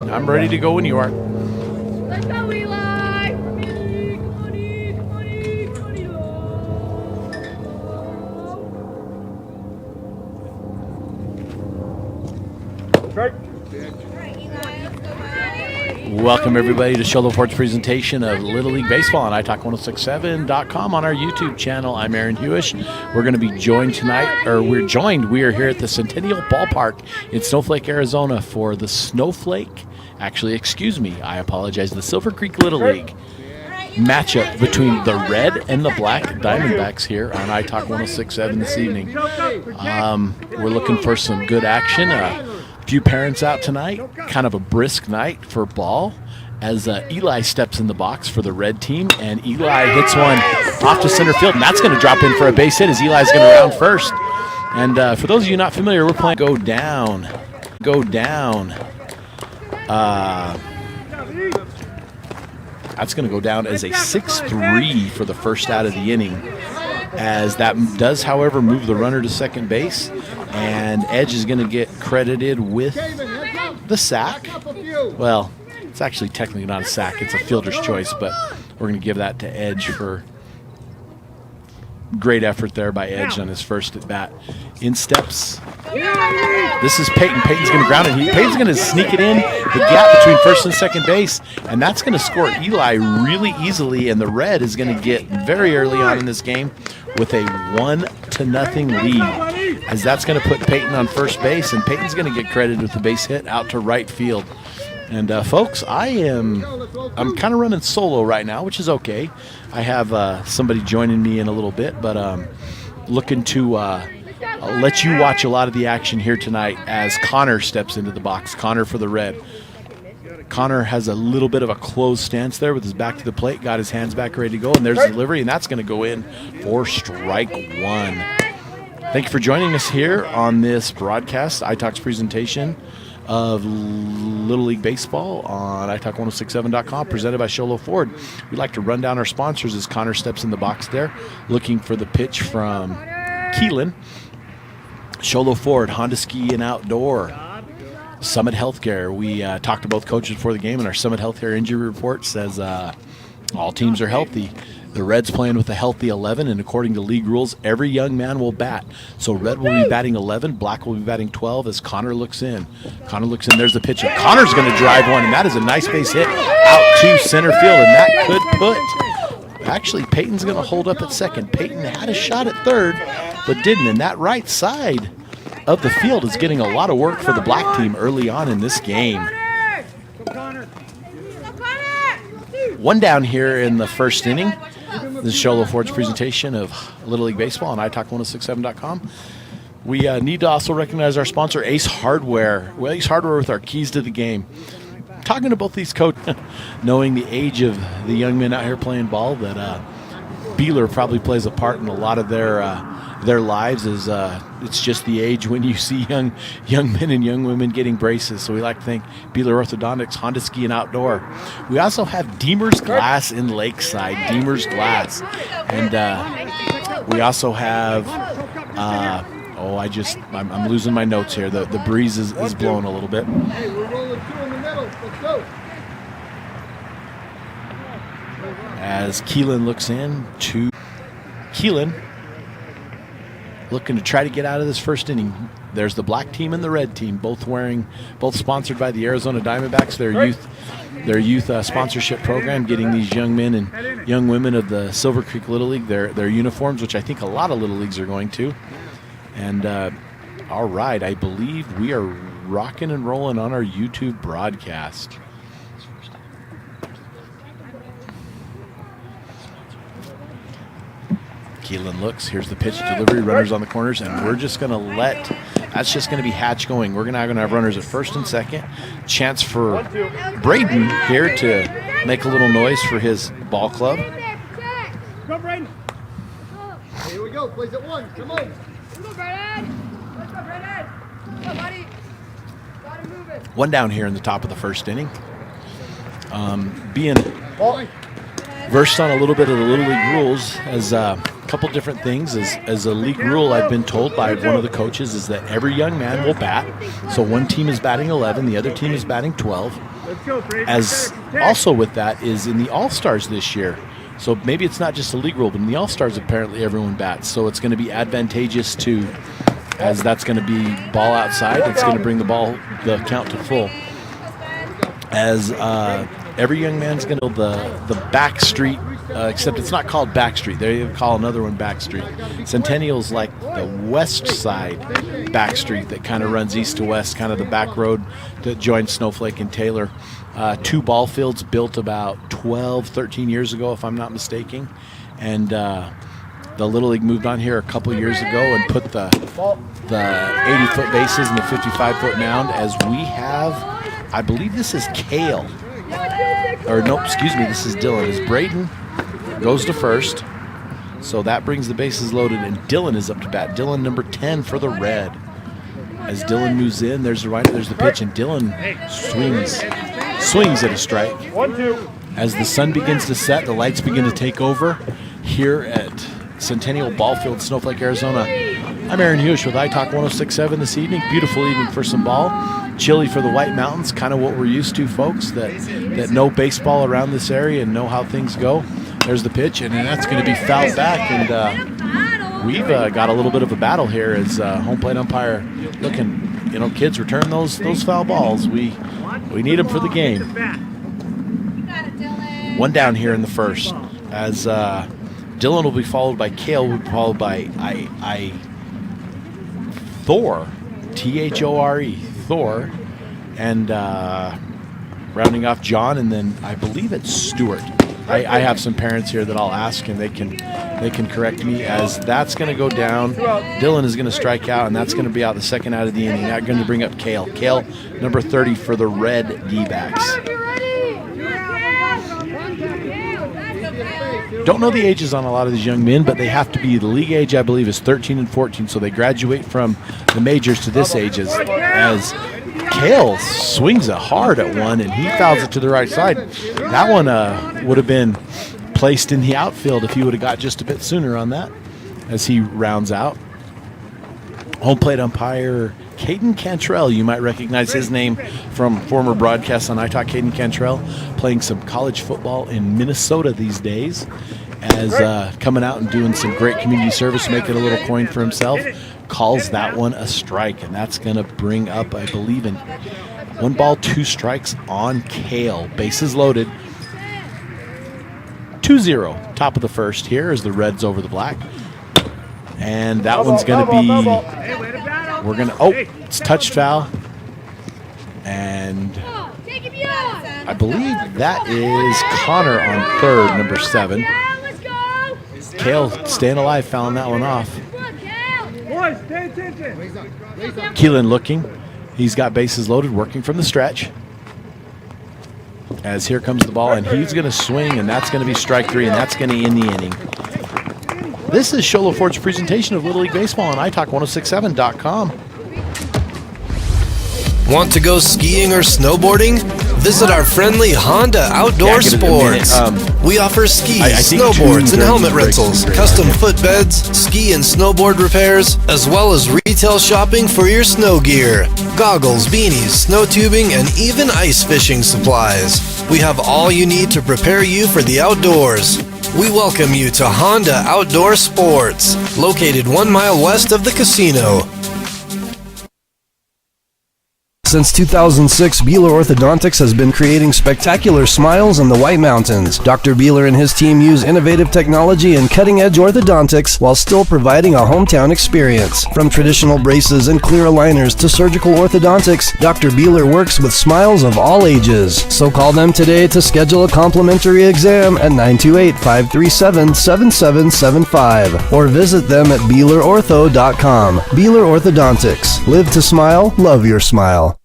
I'm ready to go when you are. Let's go, Eli! Come on, Welcome, everybody, to Show Ford's presentation of Little League Baseball on italk1067.com on our YouTube channel. I'm Aaron Hewish. We're going to be joined tonight, we are here at the Centennial Ballpark in Snowflake, Arizona for the I apologize, the Silver Creek Little League matchup between the red and the black Diamondbacks here on iTalk 1067 this evening. We're looking for some good action. Few parents out tonight, kind of a brisk night for ball as Eli steps in the box for the red team, and Eli hits one off to center field, and that's going to drop in for a base hit as Eli's going to round first. And for those of you not familiar, we're playing go down. That's going to go down as a 6-3 for the first out of the inning, as that does, however, move the runner to second base, and Edge is going to get credited with the sack. Well, it's actually technically not a sack. It's a fielder's choice, but we're going to give that to Edge for great effort there by Edge on his first at bat. In steps. This is Peyton. Peyton's going to ground it. Peyton's going to sneak it in the gap between first and second base, and that's going to score Eli really easily, and the red is going to get very early on in this game with a 1-0 lead, as that's going to put Peyton on first base, and Peyton's going to get credited with the base hit out to right field. And folks, I'm kind of running solo right now, which is okay. I have somebody joining me in a little bit, but looking to let you watch a lot of the action here tonight as Connor steps into the box. Connor for the red. Connor has a little bit of a closed stance there with his back to the plate, got his hands back ready to go, and there's the delivery, and that's going to go in for strike one. Thank you for joining us here on this broadcast, iTalk's presentation of Little League Baseball on italk1067.com, presented by Sholo Ford. We'd like to run down our sponsors as Connor steps in the box there, looking for the pitch from Keelan. Sholo Ford, Honda Ski and Outdoor. Summit Healthcare. We talked to both coaches before the game, and our Summit Healthcare injury report says all teams are healthy. The Reds playing with a healthy 11, and according to league rules, every young man will bat. So red will be batting 11, black will be batting 12 as Connor looks in. There's the pitch, and Connor's going to drive one, and that is a nice base hit out to center field, and that could put... Actually, Peyton's going to hold up at second. Peyton had a shot at third, but didn't, and that right side of the field is getting a lot of work for the black team early on in this game. One down here in the first inning. This is Sholo Ford's presentation of Little League Baseball on italk1067.com. We need to also recognize our sponsor, Ace Hardware. Well, Ace Hardware with our keys to the game. Talking to both these coaches, knowing the age of the young men out here playing ball, that Beeler probably plays a part in a lot of their lives. Is it's just the age when you see young men and young women getting braces. So we like to thank Beeler Orthodontics, Honda Ski and Outdoor. We also have Deemer's Glass in Lakeside, Deemer's Glass, and we also have. I'm losing my notes here. The breeze is blowing a little bit. Hey, we're rolling two in the middle. Let's go. As Keelan looks in to Keelan, looking to try to get out of this first inning. There's the black team and the red team, both sponsored by the Arizona Diamondbacks, their youth sponsorship program, getting these young men and young women of the Silver Creek Little League their uniforms, which I think a lot of Little Leagues are going to. And all right, I believe we are rocking and rolling on our YouTube broadcast. Keelan looks. Here's the pitch delivery. Runners on the corners, and we're just going to that's just going to be Hatch going. We're now going to have runners at first and second. Chance for Braden here to make a little noise for his ball club. Go, Braden. Here we go. Plays at one. Come on. Let's go, Brandon! Let's go, Brandon! Go, buddy! Got to move it! One down here in the top of the first inning. Being versed on a little bit of the Little League rules, as a couple different things. As a league rule, I've been told by one of the coaches, is that every young man will bat. So one team is batting 11, the other team is batting 12. Let's go, Brady. As also with that is in the All-Stars this year. So maybe it's not just a league rule, but in the All-Stars apparently everyone bats. So it's going to be advantageous to, as that's going to be ball outside, it's going to bring the count to full. As every young man's going to the back street, except it's not called back street. They call another one back street. Centennial's like the west side back street that kind of runs east to west, kind of the back road that joins Snowflake and Taylor. 2 ball fields built about 12, 13 years ago, if I'm not mistaken. And the Little League moved on here a couple years ago and put the 80-foot bases and the 55-foot mound, as we have, I believe this is Cale. Or no, excuse me, this is Dylan. As Braden goes to first. So that brings the bases loaded, and Dylan is up to bat. Dylan, number 10 for the Red. As Dylan moves in, there's the pitch, and Dylan swings at a strike. 1-2. As the sun begins to set, the lights begin to take over here at Centennial Ballfield, Snowflake, Arizona. I'm Aaron Hughes with iTalk 106.7 this evening. Beautiful evening for some ball. Chilly for the White Mountains, kind of what we're used to, folks, that know baseball around this area and know how things go. There's the pitch, and that's going to be fouled back, and we've got a little bit of a battle here as home plate umpire looking, kids, return those foul balls. We need them for the game. One down here in the first, as Dylan will be followed by Cale, will be followed by Thor, Thore, Thor, and rounding off John, and then I believe it's Stewart. I have some parents here that I'll ask, and they can correct me, as that's going to go down. Dylan is going to strike out, and that's going to be out the second out of the inning. That's going to bring up Cale. Cale, number 30 for the Red D-backs. Don't know the ages on a lot of these young men, but they have to be, the league age, I believe, is 13 and 14, so they graduate from the majors to this age as Cale swings it hard at one, and he fouls it to the right side. That one would have been placed in the outfield if he would have got just a bit sooner on that, as he rounds out. Home plate umpire Caden Cantrell. You might recognize his name from former broadcasts on iTalk. Caden Cantrell playing some college football in Minnesota these days, as coming out and doing some great community service, making a little coin for himself. Calls that one a strike, and that's going to bring up, I believe, in 1 ball, 2 strikes on Cale. Bases loaded. 2-0, top of the first here as the Reds over the Black. And that one's going to be, it's touched foul. And I believe that is Connor on third, number 7. Cale staying alive, fouling that one off. Keelan looking. He's got bases loaded, working from the stretch. As here comes the ball, and he's going to swing, and that's going to be strike 3, and that's going to end the inning. This is Sholo Ford's presentation of Little League Baseball on iTalk1067.com. Want to go skiing or snowboarding? Visit our friendly Honda Outdoor Sports. We offer skis, snowboards, and helmet rentals, custom footbeds, ski and snowboard repairs, as well as retail shopping for your snow gear, goggles, beanies, snow tubing, and even ice fishing supplies. We have all you need to prepare you for the outdoors. We welcome you to Honda Outdoor Sports, located 1 mile west of the casino. Since 2006, Beeler Orthodontics has been creating spectacular smiles in the White Mountains. Dr. Beeler and his team use innovative technology and cutting-edge orthodontics while still providing a hometown experience. From traditional braces and clear aligners to surgical orthodontics, Dr. Beeler works with smiles of all ages. So call them today to schedule a complimentary exam at 928-537-7775 or visit them at BeelerOrtho.com. Beeler Orthodontics. Live to smile, love your smile.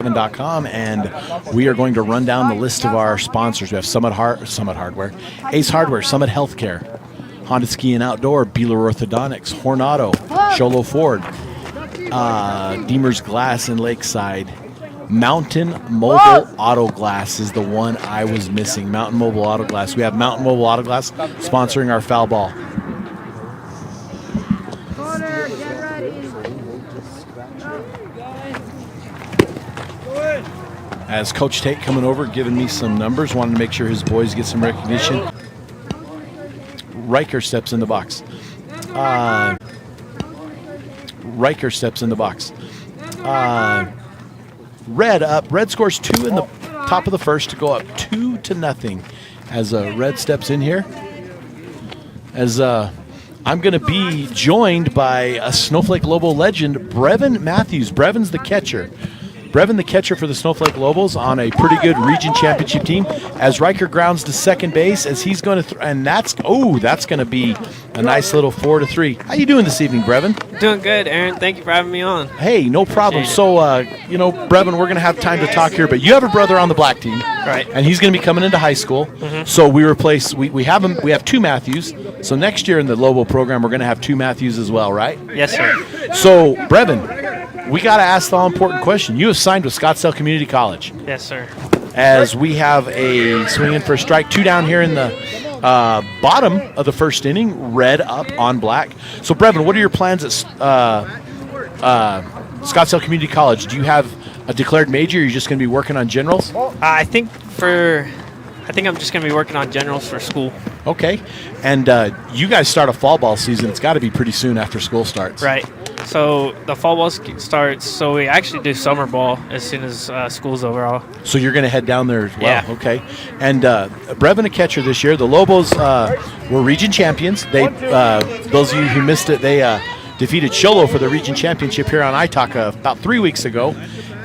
And we are going to run down the list of our sponsors. We have Summit Hardware, Ace Hardware, Summit Healthcare, Honda Ski and Outdoor, Beeler Orthodontics, Hornado, Sholo Ford, Deemer's Glass in Lakeside, Mountain Mobile Auto Glass is the one I was missing. Mountain Mobile Auto Glass. We have Mountain Mobile Auto Glass sponsoring our foul ball. Corner, get ready. As Coach Tate coming over, giving me some numbers, wanting to make sure his boys get some recognition. Riker steps in the box. Riker steps in the box. Red up. Red scores 2 in the top of the first to go up 2-0 as Red steps in here. As I'm going to be joined by a Snowflake Lobo legend, Brevin Matthews. Brevin's the catcher. Brevin, the catcher for the Snowflake Lobos, on a pretty good region championship team. As Riker grounds to second base, as he's going to, and that's going to be a nice little 4-3. How you doing this evening, Brevin? Doing good, Aaron. Thank you for having me on. Hey, no problem. So, Brevin, we're going to have time to talk here, but you have a brother on the black team, right? And he's going to be coming into high school. Mm-hmm. So we have him. We have 2 Matthews. So next year in the Lobo program, we're going to have 2 Matthews as well, right? Yes, sir. So, Brevin, we got to ask the all-important question. You have signed with Scottsdale Community College. Yes, sir. As we have a swing in for a strike, 2 down here in the bottom of the first inning, Red up on black. So, Brevin, what are your plans at Scottsdale Community College? Do you have a declared major, or are you just going to be working on generals? I think I'm just going to be working on generals for school. Okay. And you guys start a fall ball season. It's got to be pretty soon after school starts. Right. So the fall ball starts, so we actually do summer ball as soon as school's over. So you're going to head down there as well? Yeah. Okay. And Brevin, a catcher this year. The Lobos were region champions. They, those of you who missed it, they defeated Sholo for the region championship here on Itaka about 3 weeks ago.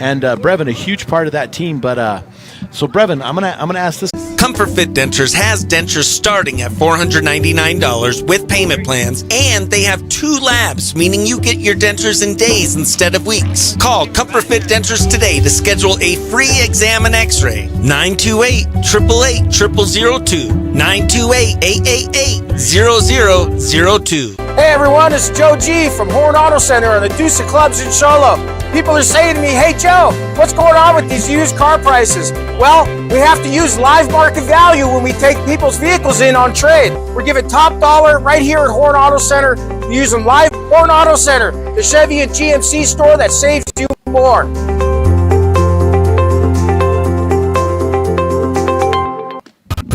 And Brevin, a huge part of that team. But so Brevin, I'm gonna ask this. Comfort Fit Dentures has dentures starting at $499 with payment plans, and they have 2 labs, meaning you get your dentures in days instead of weeks. Call Comfort Fit Dentures today to schedule a free exam and x-ray. 928-888-0002. 928-888-0002. Hey everyone, it's Joe G from Horn Auto Center on the Deuce of Clubs in Sholo. People are saying to me, hey Joe, what's going on with these used car prices? Well, we have to use live market value when we take people's vehicles in on trade. We're giving top dollar right here at Horn Auto Center. We're using live Horn Auto Center, the Chevy and GMC store that saves you more.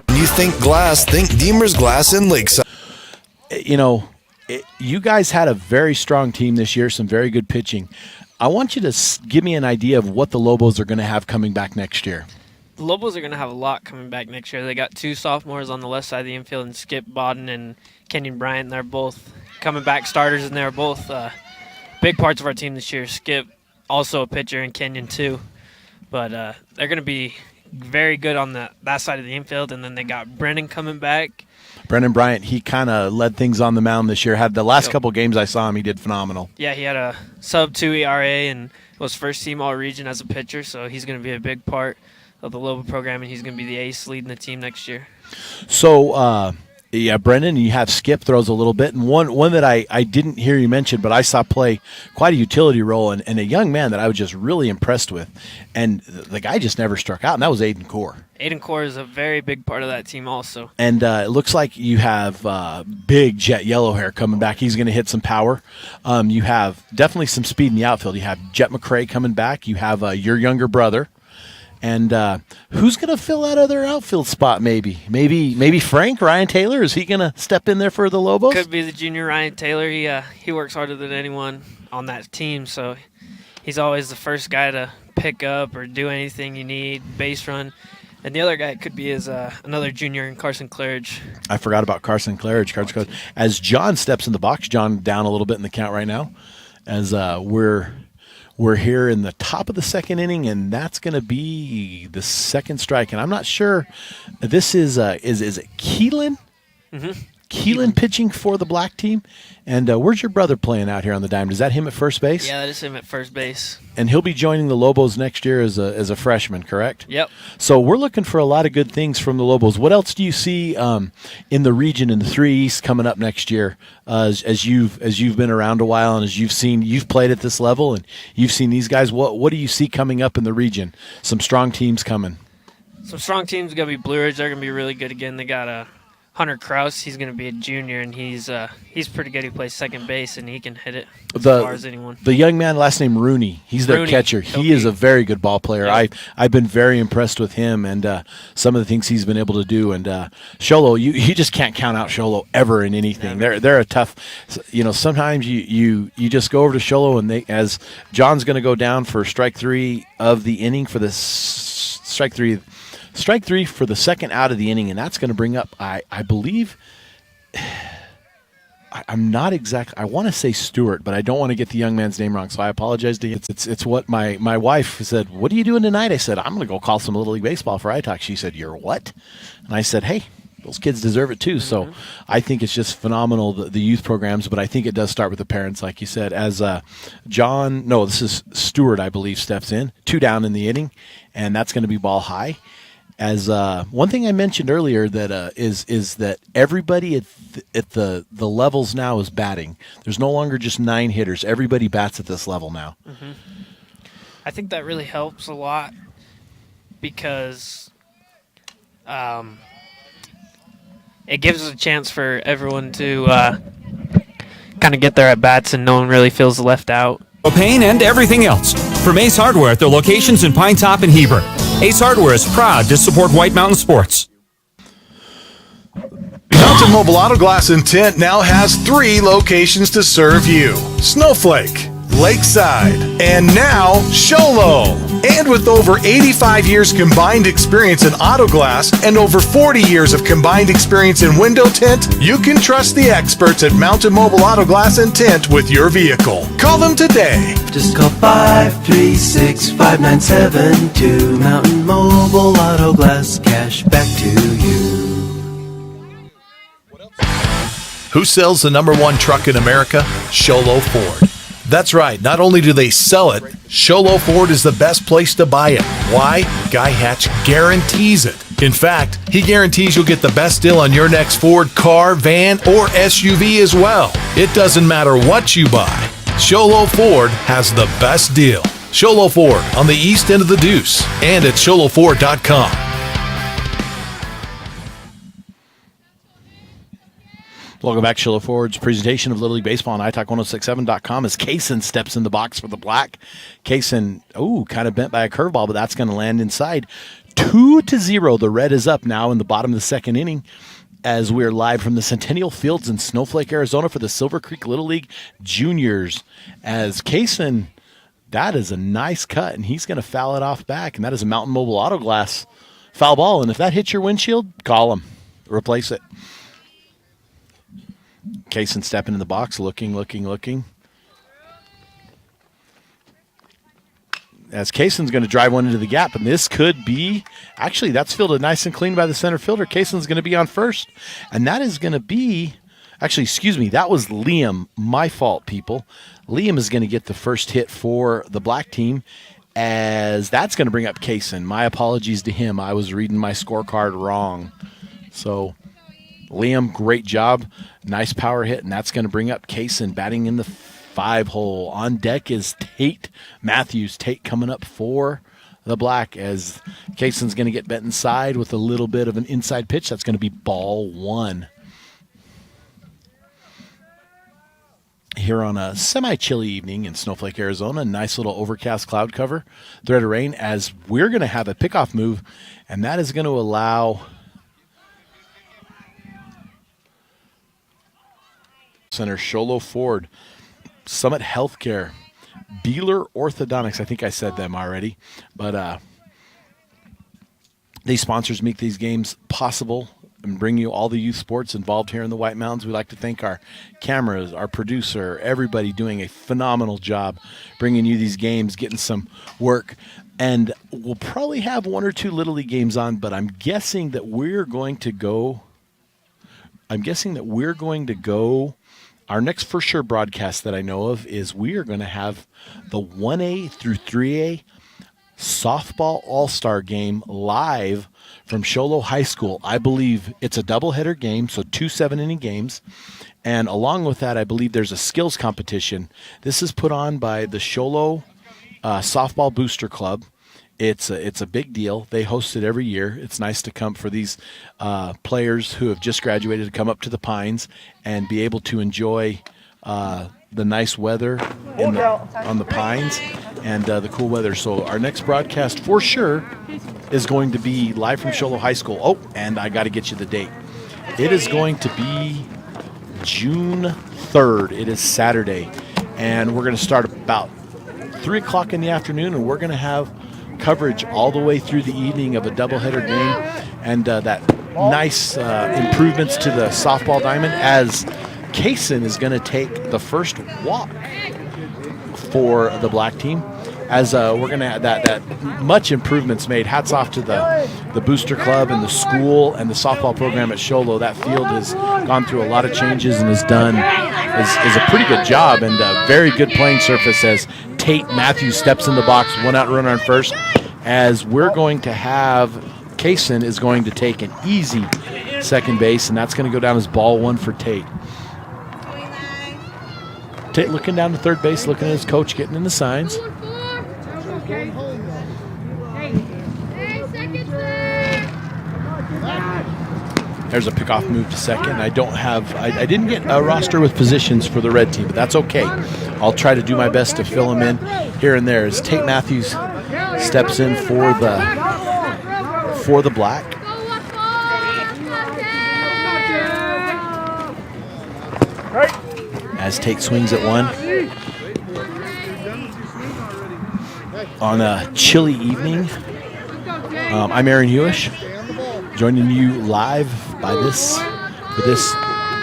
When you think glass, think Deemer's Glass in Lakeside. You guys had a very strong team this year, some very good pitching. I want you to give me an idea of what the Lobos are going to have coming back next year. The Lobos are going to have a lot coming back next year. They got 2 sophomores on the left side of the infield, and Skip Bodden and Kenyon Bryant. They're both coming back starters, and they're both big parts of our team this year. Skip, also a pitcher, and Kenyon too. But they're going to be very good on that side of the infield. And then they got Brennan coming back. Brennan Bryant, he kind of led things on the mound this year. Had the last couple games I saw him, he did phenomenal. Yeah, he had a sub-2 ERA and was first-team All-Region as a pitcher, so he's going to be a big part of the Lobo program, and he's going to be the ace leading the team next year. So, Brennan, you have Skip throws a little bit, and one that I didn't hear you mention, but I saw play quite a utility role, and a young man that I was just really impressed with, and the guy just never struck out, and that was Aiden Core. Aiden Core is a very big part of that team also. And it looks like you have big Jet Yellowhair coming back. He's going to hit some power. You have definitely some speed in the outfield. You have Jet McCrae coming back. You have your younger brother. And who's going to fill that other outfield spot maybe? Maybe Frank, Ryan Taylor? Is he going to step in there for the Lobos? Could be the junior Ryan Taylor. He works harder than anyone on that team, so he's always the first guy to pick up or do anything you need, base run. And the other guy could be another junior, Carson Claridge. I forgot about Carson Claridge. As John steps in the box, John down a little bit in the count right now, as we're here in the top of the second inning, and that's going to be the second strike. And I'm not sure. This is it Keelan? Mm-hmm. Keelan pitching for the black team. And where's your brother playing out here on the diamond? Is that him at first base? Yeah, that is him at first base. And he'll be joining the Lobos next year as a freshman, correct? Yep. So we're looking for a lot of good things from the Lobos. What else do you see in the region in the 3 East coming up next year? As you've been around a while and as you've played at this level and you've seen these guys. What do you see coming up in the region? Some strong teams coming. Some strong teams are going to be Blue Ridge. They're going to be really good again. They got Hunter Kraus, he's going to be a junior, and he's pretty good. He plays second base, and he can hit it as far as anyone. The young man, last name Rooney, he's their catcher. He is a very good ball player. Yep. I've been very impressed with him and some of the things he's been able to do. And Sholo, you just can't count out Sholo ever in anything. They're a tough. Sometimes you just go over to Sholo, and as John's going to go down for strike 3 of the inning for the strike three for the second out of the inning, and that's going to bring up, I believe, I'm not exact. I want to say Stewart, but I don't want to get the young man's name wrong, so I apologize to you. It's what my wife said, what are you doing tonight? I said, I'm going to go call some Little League Baseball for iTalk. She said, you're what? And I said, hey, those kids deserve it too. Mm-hmm. So I think it's just phenomenal, the youth programs, but I think it does start with the parents, like you said. As this is Stewart, I believe, steps in, 2 down in the inning, and that's going to be ball high. As one thing I mentioned earlier that is that everybody at the levels now is batting. There's no longer just 9 hitters. Everybody bats at this level now. Mm-hmm. I think that really helps a lot because it gives us a chance for everyone to kind of get their at bats, and no one really feels left out. Propane and everything else. From Ace Hardware at their locations in Pine Top and Heber. Ace Hardware is proud to support White Mountain Sports. Mountain Mobile Auto Glass and Tint now has 3 locations to serve you. Snowflake, Lakeside, and now Sholo. And with over 85 years combined experience in auto glass and over 40 years of combined experience in window tint, you can trust the experts at Mountain Mobile Auto Glass and Tint with your vehicle. Call them today. Just call 536-5972. Mountain Mobile Auto Glass, cash back to you. Who sells the #1 truck in America? Sholo Ford. That's right. Not only do they sell it, Sholo Ford is the best place to buy it. Why? Guy Hatch guarantees it. In fact, he guarantees you'll get the best deal on your next Ford car, van, or SUV as well. It doesn't matter what you buy. Sholo Ford has the best deal. Sholo Ford on the east end of the Deuce and at SholoFord.com. Welcome back to Sholo Ford's presentation of Little League Baseball on iTalk1067.com as Kaysen steps in the box for the Black. Kaysen, kind of bent by a curveball, but that's going to land inside. 2-0. The red is up now in the bottom of the second inning as we're live from the Centennial Fields in Snowflake, Arizona for the Silver Creek Little League Juniors. As Kaysen, that is a nice cut, and he's going to foul it off back, and that is a Mountain Mobile Auto Glass foul ball. And if that hits your windshield, call him. Replace it. Kaysen stepping in the box, looking. As Kaysen's going to drive one into the gap, and this could be, actually, that's fielded nice and clean by the center fielder. Kaysen's going to be on first, and that is going to be, actually, excuse me, that was Liam. My fault, people. Liam is going to get the first hit for the Black team, as that's going to bring up Kaysen. My apologies to him. I was reading my scorecard wrong. So, Liam, great job. Nice power hit, and that's going to bring up Kaysen batting in the 5-hole. On deck is Tate Matthews. Tate coming up for the Black as Kaysen's going to get bent inside with a little bit of an inside pitch. That's going to be ball 1. Here on a semi-chilly evening in Snowflake, Arizona, nice little overcast cloud cover. Threat of rain as we're going to have a pickoff move, and that is going to allow Center Sholo Ford, Summit Healthcare, Beeler Orthodontics. I think I said them already, but these sponsors make these games possible and bring you all the youth sports involved here in the White Mountains. We'd like to thank our cameras, our producer, everybody doing a phenomenal job bringing you these games, getting some work. And we'll probably have 1 or 2 Little League games on, but I'm guessing that we're going to go. Our next for sure broadcast that I know of is we are going to have the 1A through 3A softball all-star game live from Sholo High School. I believe it's a doubleheader game, so 2 7-inning games. And along with that, I believe there's a skills competition. This is put on by the Sholo Softball Booster Club. It's a big deal. They host it every year. It's nice to come for these players who have just graduated to come up to the Pines and be able to enjoy the nice weather on the Pines and the cool weather. So our next broadcast for sure is going to be live from Show Low High School. Oh, and I got to get you the date. It is going to be June 3rd. It is Saturday. And we're going to start about 3 o'clock in the afternoon, and we're going to have coverage all the way through the evening of a doubleheader game and that nice improvements to the softball diamond as Kaysen is going to take the first walk for the black team. As we're going to have that much improvements made. Hats off to the Booster Club and the school and the softball program at Show Low. That field has gone through a lot of changes and has done is a pretty good job and a very good playing surface as Tate Matthews steps in the box, 1 out runner on first. As we're going to have Kaysen is going to take an easy second base, and that's going to go down as ball 1 for Tate. Tate looking down to third base, looking at his coach, getting in the signs. There's a pickoff move to second. I didn't get a roster with positions for the red team, but that's okay. I'll try to do my best to fill them in here and there as Tate Matthews steps in for the black. As Tate swings at one. On a chilly evening, I'm Aaron Hewish, joining you live for this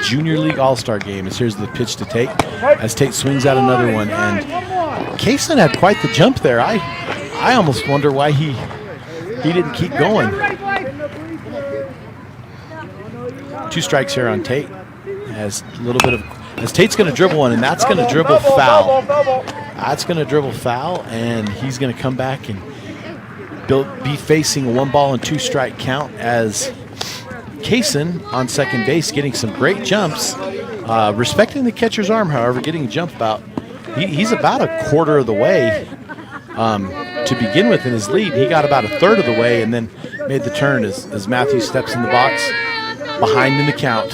Junior League All-Star game. As here's the pitch to Tate, as Tate swings out another one, and Kaysen had quite the jump there. I almost wonder why he didn't keep going. 2 strikes here on Tate. As Tate's going to dribble one, and that's going to dribble foul. That's going to dribble foul, and he's going to come back and be facing a 1-2 strike count as Kaysen on second base getting some great jumps. Respecting the catcher's arm, however, getting a jump about. He's about a quarter of the way to begin with in his lead. He got about a third of the way and then made the turn as Matthews steps in the box behind in the count.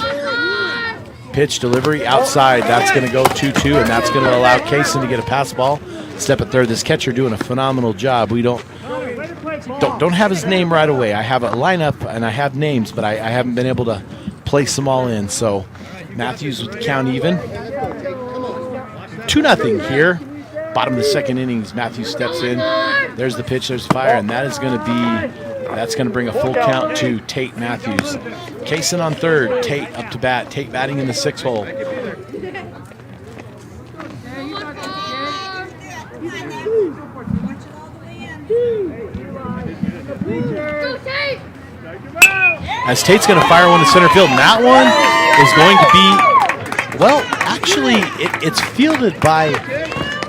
Pitch delivery outside. That's going to go 2-2, and that's going to allow Kaysen to get a pass ball. Step at third. This catcher doing a phenomenal job. We don't have his name right away. I have a lineup and I have names, but I haven't been able to place them all in. So Matthews with the count even. 2-0 here. Bottom of the second innings. Matthews steps in. There's the pitch. There's fire, and that's going to bring a full count to Tate Matthews. Kaysen on third. Tate up to bat. Tate batting in the 6 hole. As Tate's going to fire one to center field, and that one is going to be, well, actually, it's fielded by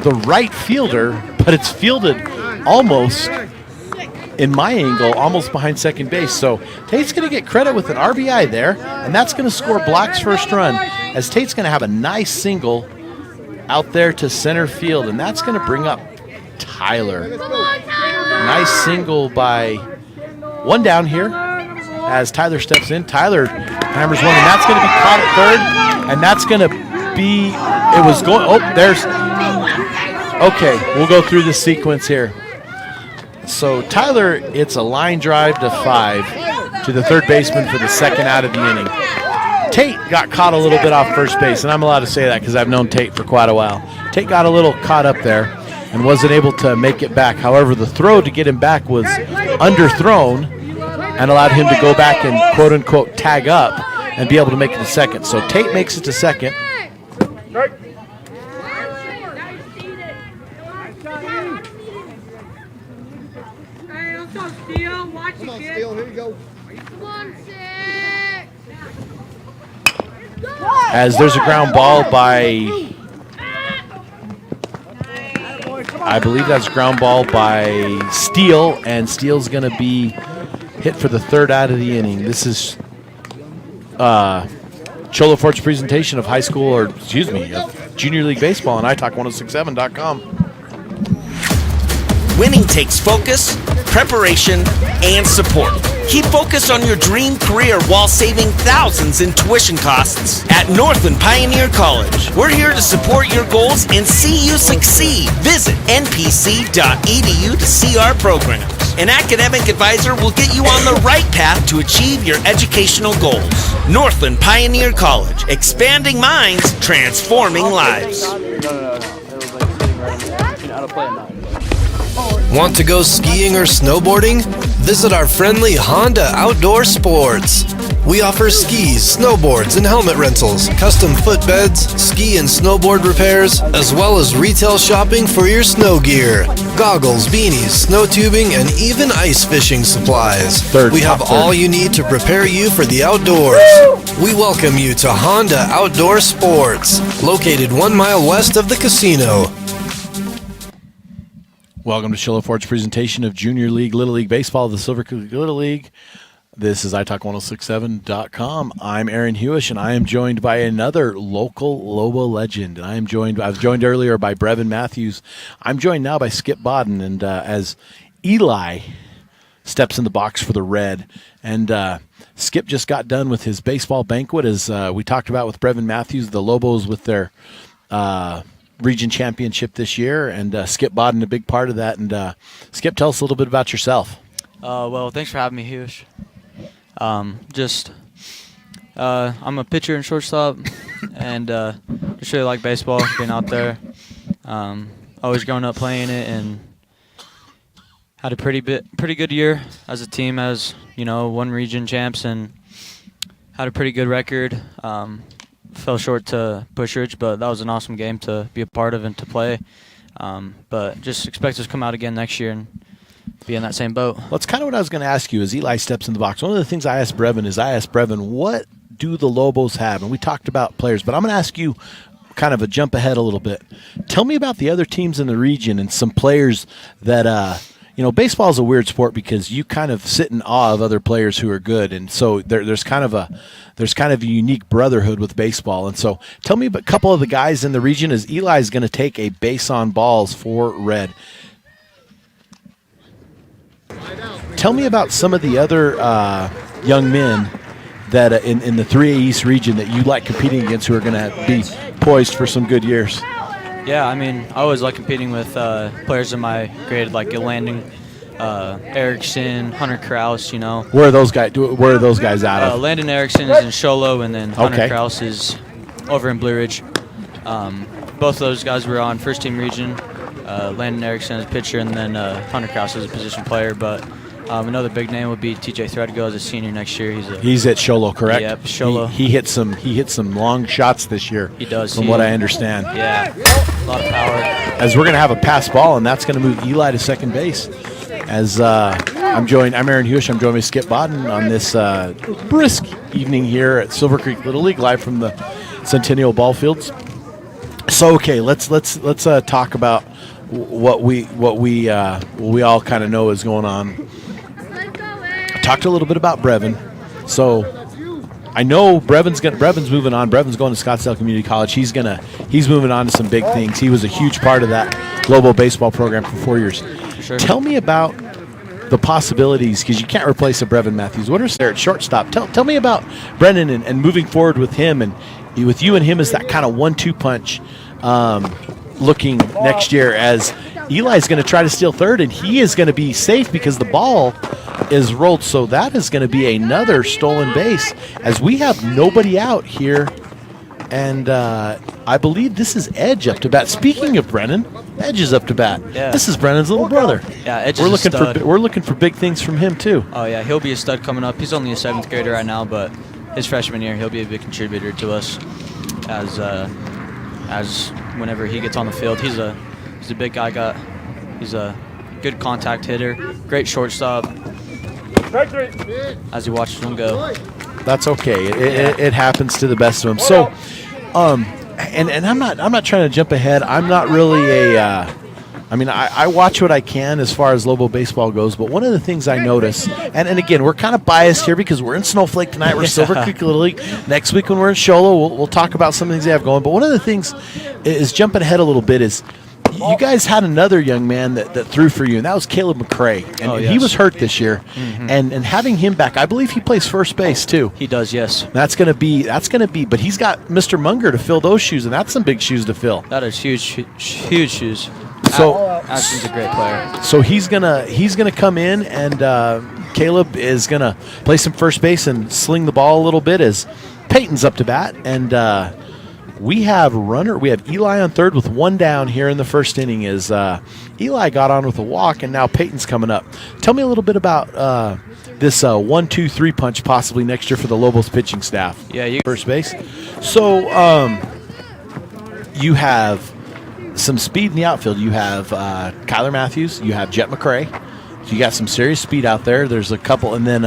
the right fielder, but it's fielded almost, in my angle, almost behind second base. So Tate's going to get credit with an RBI there, and that's going to score Black's first run, as Tate's going to have a nice single out there to center field, and that's going to bring up Tyler. Nice single by one down here as Tyler steps in. Tyler hammers one, and that's going to be caught at third, and that's going to be, it was going, oh, there's, okay, we'll go through the sequence here. So Tyler, it's a line drive to 5 to the third baseman for the second out of the inning. Tate got caught a little bit off first base, and I'm allowed to say that because I've known Tate for quite a while. Tate got a little caught up there and wasn't able to make it back. However, the throw to get him back was underthrown and allowed him to go back and quote-unquote tag up and be able to make it to second. So Tate makes it to second. As there's a ground ball by, I believe that's ground ball by Steele, and Steele's going to be hit for the third out of the inning. This is Cholo Fort's presentation of of Junior League Baseball on iTalk1067.com. winning takes focus, preparation, and support. Keep focused on your dream career while saving thousands in tuition costs at Northland Pioneer College. We're here to support your goals and see you succeed. Visit npc.edu to see our programs. An academic advisor will get you on the right path to achieve your educational goals. Northland Pioneer College, expanding minds, transforming lives. Want to go skiing or snowboarding? Visit our friendly Honda Outdoor Sports. We offer skis, snowboards, and helmet rentals, custom footbeds, ski and snowboard repairs, as well as retail shopping for your snow gear, goggles, beanies, snow tubing, and even ice fishing supplies. We have all you need to prepare you for the outdoors. We welcome you to Honda Outdoor Sports, located 1 mile west of the casino. Welcome to Shiloh Ford's presentation of Junior League Little League Baseball, the Silver Creek Little League. This is italk1067.com. I'm Aaron Hewish, and I am joined by another local Lobo legend. And I was joined earlier by Brevin Matthews. I'm joined now by Skip Bodden, and as Eli steps in the box for the Red, and Skip just got done with his baseball banquet, as we talked about with Brevin Matthews, the Lobos with their region championship this year, and Skip Bodden a big part of that. And Skip, tell us a little bit about yourself. Well, thanks for having me, Hewish. I'm a pitcher and shortstop, and just really like baseball, being out there. Always growing up playing it, and had a pretty good year as a team, as won region champs and had a pretty good record. Fell short to Pushridge, but that was an awesome game to be a part of and to play. But just expect us to come out again next year and be in that same boat. Well, that's kind of what I was going to ask you as Eli steps in the box. One of the things I asked Brevin, what do the Lobos have? And we talked about players, but I'm going to ask you kind of a jump ahead a little bit. Tell me about the other teams in the region and some players that, baseball is a weird sport because you kind of sit in awe of other players who are good. And so there's kind of a unique brotherhood with baseball. And so tell me about a couple of the guys in the region as Eli is going to take a base on balls for Red. Tell me about some of the other young men that in the 3A East region that you like competing against who are going to be poised for some good years. Yeah, I always like competing with players in my grade, like Gil Landing, Erickson, Hunter Kraus, Where are those guys out of? Landon Erickson is in Sholo, and then Hunter Kraus is over in Blue Ridge. Both of those guys were on first-team region. Landon Erickson is a pitcher, and then Hunter Kraus is a position player. But another big name would be TJ Threadgill as a senior next year. He's at Sholo, correct? Yep, Sholo. He hit some long shots this year. He does. From what I understand. Yeah, a lot of power. As we're going to have a pass ball, and that's going to move Eli to second base. As I'm Aaron Hewish. I'm joined by Skip Bodden on this brisk evening here at Silver Creek Little League, live from the Centennial Ball Fields. So, okay, let's talk about what we all kind of know is going on. Talked a little bit about Brevin. So I know Brevin's moving on. Brevin's going to Scottsdale Community College. He's moving on to some big things. He was a huge part of that Lobo baseball program for 4 years. Sure. Tell me about the possibilities, because you can't replace a Brevin Matthews. What is there at shortstop? Tell me about Brennan and moving forward with him, and with you and him as that kind of 1-2 punch looking next year, as Eli's going to try to steal third, and he is going to be safe because the ball is rolled. So that is going to be another stolen base, as we have nobody out here. And I believe this is Edge up to bat. Speaking of Brennan, Edge is up to bat. Yeah. This is Brennan's little brother. Yeah, Edge is a stud. We're looking for big things from him too. Oh yeah, he'll be a stud coming up. He's only a 7th grader right now, but his freshman year he'll be a big contributor to us. As whenever he gets on the field, he's a big guy. He's a good contact hitter, great shortstop. As he watches them go. That's okay. It happens to the best of them. So, and I'm not trying to jump ahead. I'm not really I watch what I can as far as Lobo baseball goes, but one of the things I notice, and again, we're kind of biased here because we're in Snowflake tonight. We're Silver Creek Little League. Next week when we're in Sholo, we'll talk about some things they have going. But one of the things is, jumping ahead a little bit, is You guys had another young man that threw for you, and that was Caleb McCray. And he was hurt this year. And having him back, I believe he plays first base too. He does, yes. That's gonna be. But he's got Mr. Munger to fill those shoes, and that's some big shoes to fill. That is huge shoes. So Ashton's a great player. So he's gonna come in, and Caleb is gonna play some first base and sling the ball a little bit as Peyton's up to bat, and we have Eli on third with one down here in the first inning. As Eli got on with a walk, and now Peyton's coming up. Tell me a little bit about this 1-2-3 punch possibly next year for the Lobos pitching staff. Yeah, first base. So you have some speed in the outfield. You have Kyler Matthews. You have Jet McCray. So you got some serious speed out there. There's a couple, and then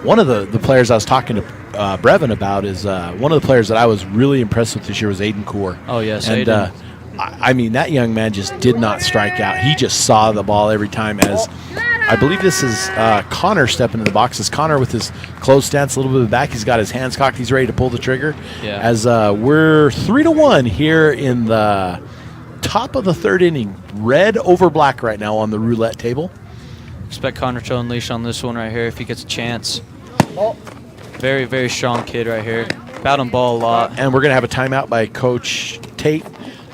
one of the players I was talking to Brevin about is one of the players that I was really impressed with this year was Aiden Core. Oh, yes, and Aiden. I mean, that young man just did not strike out. He just saw the ball every time. As I believe this is Connor stepping in the box. As Connor with his closed stance a little bit back, he's got his hands cocked. He's ready to pull the trigger. Yeah. As we're 3-1 here in the top of the third inning. Red over black right now on the roulette table. Expect Connor to unleash on this one right here if he gets a chance. Very, very strong kid right here. Bat on ball a lot. And we're going to have a timeout by Coach Tate.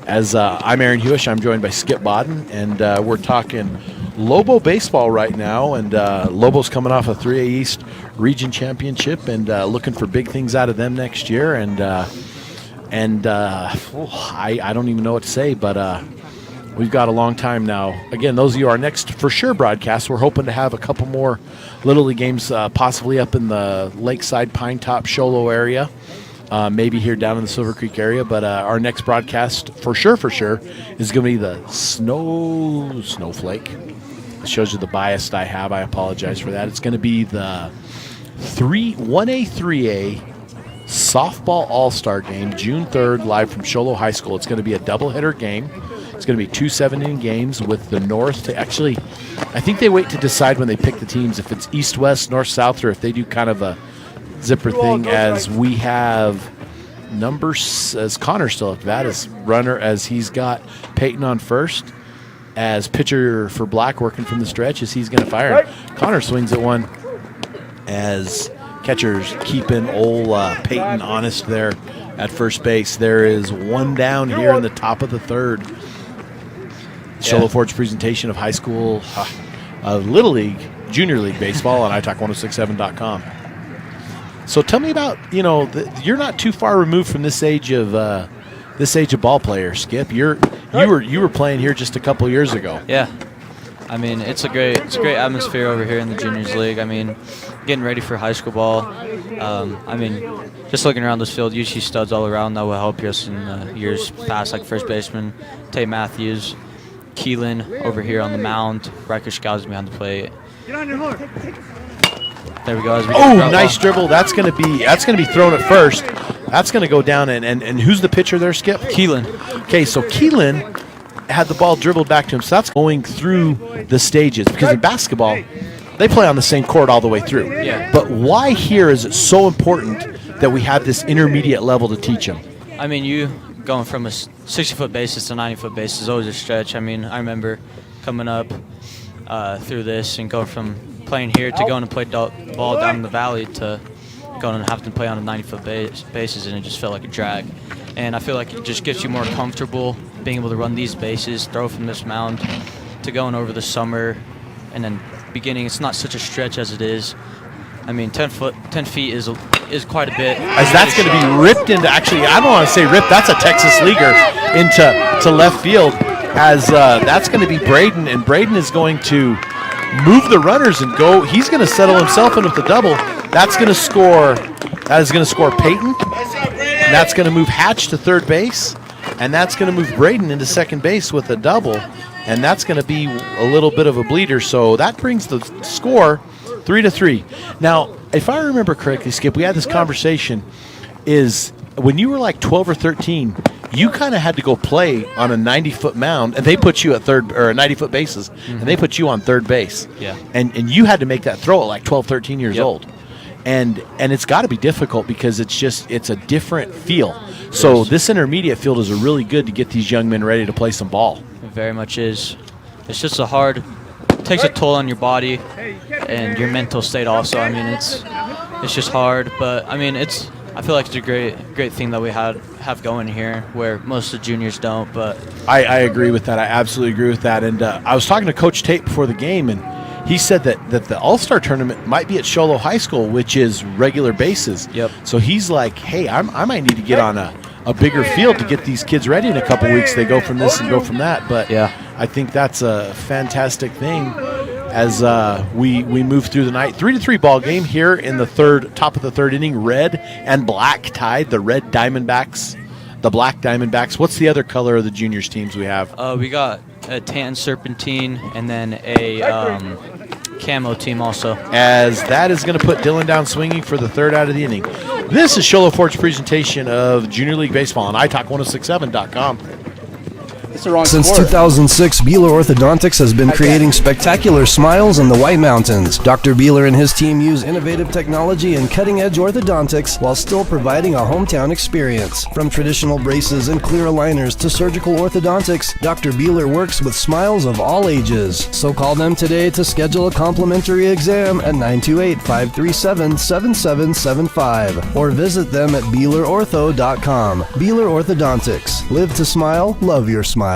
As I'm Aaron Hewish, I'm joined by Skip Bodden, and we're talking Lobo baseball right now. And Lobo's coming off a 3A East Region Championship and looking for big things out of them next year. And I don't even know what to say, but we've got a long time now. Again, those of you our next for sure broadcast, we're hoping to have a couple more Little League games possibly up in the Lakeside, Pine Top, Show Low area. Maybe here down in the Silver Creek area, but our next broadcast for sure is going to be the Snowflake. It shows you the bias I have. I apologize for that. It's going to be the 1A, 3A softball all-star game, June 3rd, live from Show Low High School. It's going to be a doubleheader game. It's going to be 2 7-inning games with the North to actually, I think they wait to decide when they pick the teams if it's East-West, North-South, or if they do kind of a zipper thing, as we have numbers, as Connor still at bat as runner, as he's got Peyton on first, as pitcher for Black working from the stretch as he's going to fire. Connor swings at one as catchers keeping old Peyton honest there at first base. There is one down here in the top of the third. Show Low Ford's presentation of high school, Little League, Junior League baseball on iTalk1067.com. So tell me about, you're not too far removed from this age of ball player, Skip. You were playing here just a couple years ago. Yeah. I mean, it's a great atmosphere over here in the Juniors League. I mean, getting ready for high school ball. I mean, just looking around this field, you see studs all around that will help us in years past, like first baseman Tate Matthews, Keelan over here on the mound, Riker Scouts behind the plate. Get on your horn. There we go. Nice dribble. That's gonna be thrown at first. That's gonna go down, and who's the pitcher there, Skip? Keelan. Okay, so Keelan had the ball dribbled back to him. So that's going through the stages, because in basketball, they play on the same court all the way through. Yeah. But why here is it so important that we have this intermediate level to teach them? I mean, you going from a 60-foot basis to 90-foot basis is always a stretch. I mean, I remember coming up through this and going from playing here to going to play ball down in the valley to going and having to play on a 90-foot bases, and it just felt like a drag. And I feel like it just gets you more comfortable being able to run these bases, throw from this mound, to going over the summer, and then beginning. It's not such a stretch as it is. I mean, 10 feet is quite a bit. As that's going to be ripped into, actually, I don't want to say ripped. That's a Texas leaguer into left field. As that's going to be Braden, and Braden is going to move the runners and go. He's going to settle himself in with the double. That is going to score Peyton. And that's going to move Hatch to third base. And that's going to move Braden into second base with a double. And that's going to be a little bit of a bleeder. So that brings the score 3-3. Now, if I remember correctly, Skip, we had this conversation, is when you were like 12 or 13, you kind of had to go play on a 90-foot mound, and they put you at third, or 90-foot bases, and they put you on third base. Yeah. And you had to make that throw at like 12, 13 years old. and it's got to be difficult because it's a different feel. So this intermediate field is really good to get these young men ready to play some ball. It very much is. It's just it takes a toll on your body and your mental state also. I mean, it's just hard, but I mean, I feel like it's a great thing that we have going here, where most of the juniors don't. But I agree with that. I absolutely agree with that. And I was talking to Coach Tate before the game, and he said that the All-Star tournament might be at Show Low High School, which is regular bases. Yep. So he's like, hey, I might need to get on a bigger field to get these kids ready in a couple weeks. They go from this and go from that. But yeah, I think that's a fantastic thing as we move through the night. 3-3 ball game here in the top of the third inning. Red and black tied. The red Diamondbacks, the black Diamondbacks. What's the other color of the juniors teams we have? We got a tan serpentine and then a camo team also. As that is going to put Dylan down swinging for the third out of the inning. This is Show Low Ford's presentation of Junior League Baseball on iTalk1067.com. Since 2006, Beeler Orthodontics has been creating spectacular smiles in the White Mountains. Dr. Beeler and his team use innovative technology and cutting-edge orthodontics while still providing a hometown experience. From traditional braces and clear aligners to surgical orthodontics, Dr. Beeler works with smiles of all ages. So call them today to schedule a complimentary exam at 928-537-7775 or visit them at BeelerOrtho.com. Beeler Orthodontics. Live to smile, love your smile.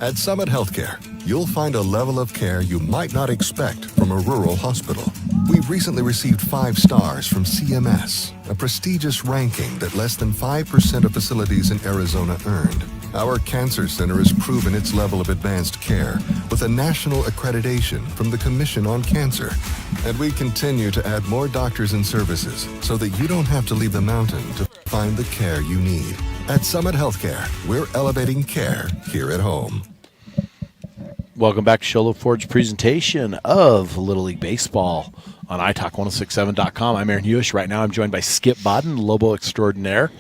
At Summit Healthcare, you'll find a level of care you might not expect from a rural hospital. We've recently received 5 stars from CMS, a prestigious ranking that less than 5% of facilities in Arizona earned. Our cancer center has proven its level of advanced care with a national accreditation from the Commission on Cancer. And we continue to add more doctors and services so that you don't have to leave the mountain to find the care you need. At Summit Healthcare, we're elevating care here at home. Welcome back to Show Low Ford's presentation of Little League Baseball on iTalk1067.com. I'm Aaron Hewish. Right now I'm joined by Skip Bodden, Lobo Extraordinaire,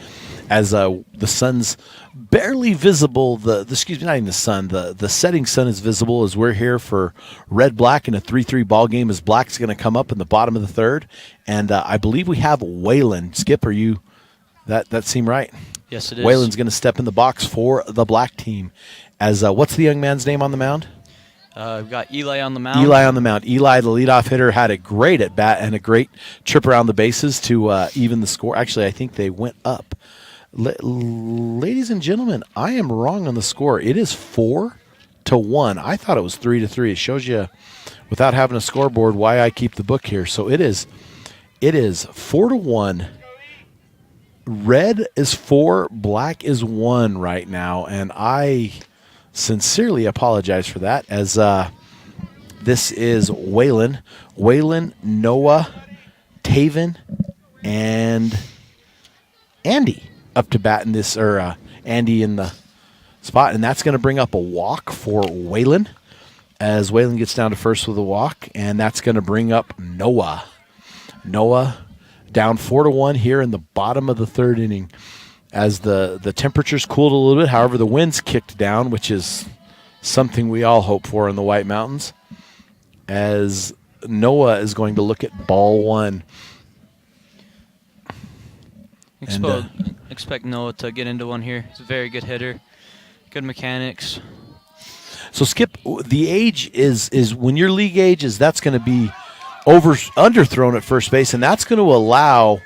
as the sun's barely visible. Not even the sun. The setting sun is visible as we're here for red-black in a 3-3 ball game as black's going to come up in the bottom of the third. And I believe we have Waylon. Skip, are you – that seem right? Yes, it is. Waylon's going to step in the box for the black team. As what's the young man's name on the mound? We've got Eli on the mound. Eli on the mound. Eli, the leadoff hitter, had a great at bat and a great trip around the bases to even the score. Actually, I think they went up. Ladies and gentlemen, I am wrong on the score. It is 4-1. I thought it was 3-3. It shows you, without having a scoreboard, why I keep the book here. So it is 4-1. Red is 4, black is 1 right now, and I sincerely apologize for that, as this is Waylon, Noah, Taven, and Andy up to bat in this, or Andy in the spot, and that's going to bring up a walk for Waylon, as Waylon gets down to first with a walk, and that's going to bring up Noah. Down 4-1 here in the bottom of the third inning, as the temperatures cooled a little bit. However, the winds kicked down, which is something we all hope for in the White Mountains, as Noah is going to look at ball one. Expect Noah to get into one here. He's a very good hitter, good mechanics. So, Skip, the age is when your league age is, that's going to be underthrown at first base, and that's going to allow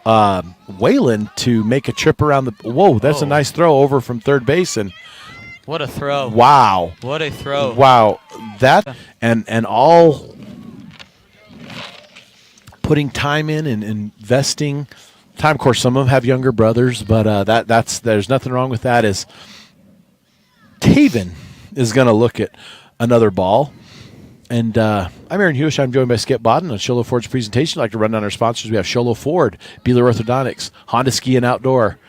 Waylon to make a trip around the. Whoa, that's a nice throw over from third base, and what a throw! Wow, what a throw! Wow, that and all putting time in and investing time. Of course, some of them have younger brothers, but there's nothing wrong with that. Is Taven is going to look at another ball. And I'm Aaron Hewish. I'm joined by Skip Bodden on Show Low Ford's presentation. I'd like to run down our sponsors. We have Show Low Ford, Beeler Orthodontics, Honda Ski and Outdoor,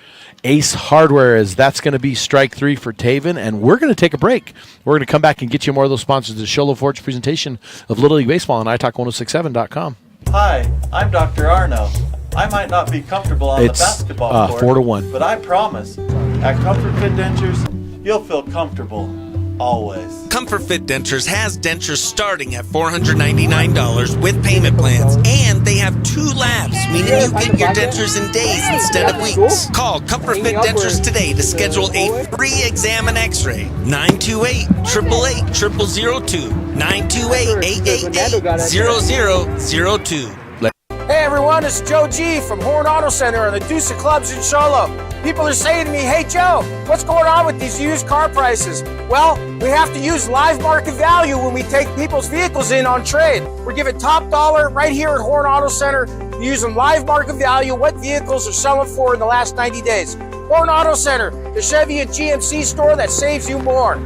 Ace Hardware, as that's going to be strike 3 for Taven. And we're going to take a break. We're going to come back and get you more of those sponsors. The Show Low Ford's presentation of Little League Baseball on iTalk1067.com. Hi, I'm Dr. Arno. I might not be comfortable on the basketball court, 4-1. but I promise, at Comfort Fit Dentures, you'll feel comfortable. always. Comfort Fit Dentures has dentures starting at $499 with payment plans, and they have 2 labs, meaning you get your dentures in days instead of weeks. Call Comfort Fit Dentures today to schedule a free exam and x-ray. 928-888-0002. 928-888-0002. Hey everyone, it's Joe G from Horn Auto Center and the Deuce of Clubs in Charlotte. People are saying to me, hey Joe, what's going on with these used car prices? Well, we have to use live market value when we take people's vehicles in on trade. We're giving top dollar right here at Horn Auto Center, using live market value, what vehicles are selling for in the last 90 days. Horn Auto Center, the Chevy and GMC store that saves you more.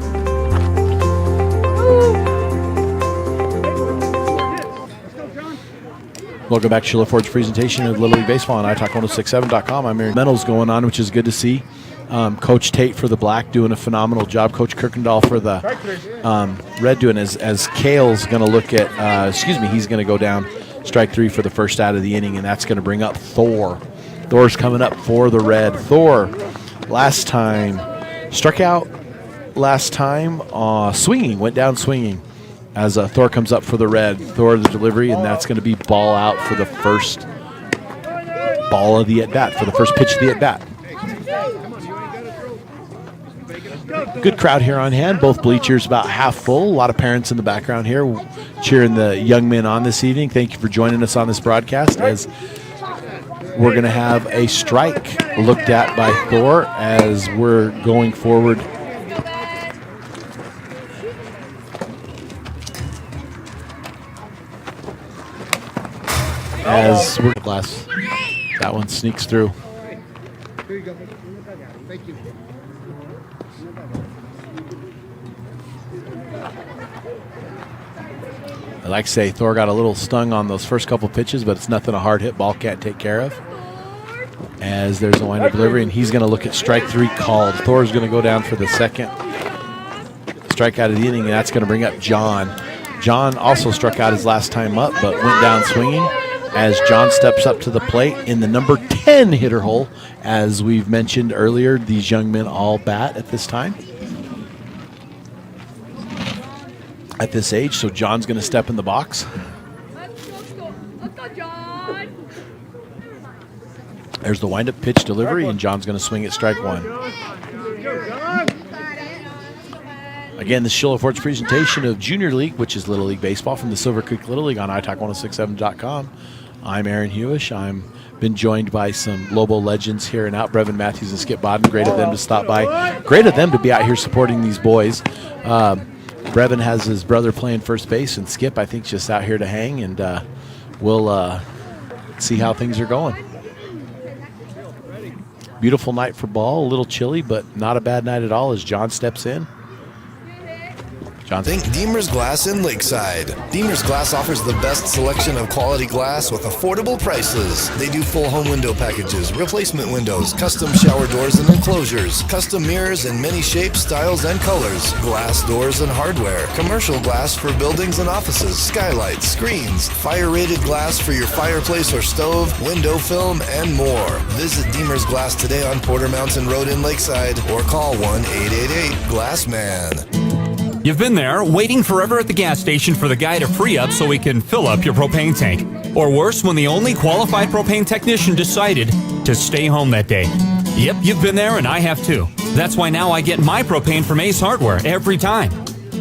Welcome back to Sheila Ford's presentation of Little League Baseball on iTalk1067.com. I'm Aaron. Medals going on, which is good to see. Coach Tate for the Black doing a phenomenal job. Coach Kirkendall for the Red doing as Kale's going to look at, he's going to go down strike 3 for the first out of the inning, and that's going to bring up Thor. Thor's coming up for the Red. Thor, last time, struck out last time swinging, went down swinging. As Thor comes up for the Red. Thor the delivery, and that's going to be ball out for the first ball of the at-bat, for the first pitch of the at-bat. Good crowd here on hand. Both bleachers about half full. A lot of parents in the background here cheering the young men on this evening. Thank you for joining us on this broadcast as we're going to have a strike looked at by Thor as we're going forward. As we're glass, that one sneaks through. Here you go. Thank you. I like to say Thor got a little stung on those first couple pitches, but it's nothing a hard hit ball can't take care of. As there's a wind-up delivery, and he's going to look at strike 3 called. Thor's going to go down for the second strike out of the inning, and that's going to bring up John. John also struck out his last time up, but went down swinging. As John steps up to the plate in the number 10 hitter hole. As we've mentioned earlier, these young men all bat at this time, at this age, so John's going to step in the box. Let's go, John. There's the wind-up pitch delivery, and John's going to swing at strike 1. Again, this is Sheila Ford's presentation of Junior League, which is Little League Baseball from the Silver Creek Little League on iTalk1067.com. I'm Aaron Hewish. I'm been joined by some Lobo legends here and out, Brevin Matthews and Skip Bodden. Great of them to stop by. Great of them to be out here supporting these boys. Brevin has his brother playing first base, and Skip, I think, just out here to hang, and we'll see how things are going. Beautiful night for ball, a little chilly, but not a bad night at all as John steps in. Think Deemer's Glass in Lakeside. Deemer's Glass offers the best selection of quality glass with affordable prices. They do full home window packages, replacement windows, custom shower doors and enclosures, custom mirrors in many shapes, styles, and colors, glass doors and hardware, commercial glass for buildings and offices, skylights, screens, fire-rated glass for your fireplace or stove, window film, and more. Visit Deemer's Glass today on Porter Mountain Road in Lakeside or call 1-888-GLASSMAN. You've been there, waiting forever at the gas station for the guy to free up so he can fill up your propane tank. Or worse, when the only qualified propane technician decided to stay home that day. Yep, you've been there and I have too. That's why now I get my propane from Ace Hardware every time.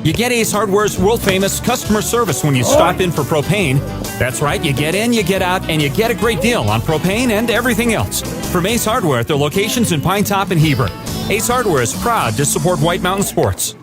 You get Ace Hardware's world-famous customer service when you stop in for propane. That's right, you get in, you get out, and you get a great deal on propane and everything else. From Ace Hardware at their locations in Pine Top and Heber. Ace Hardware is proud to support White Mountain Sports.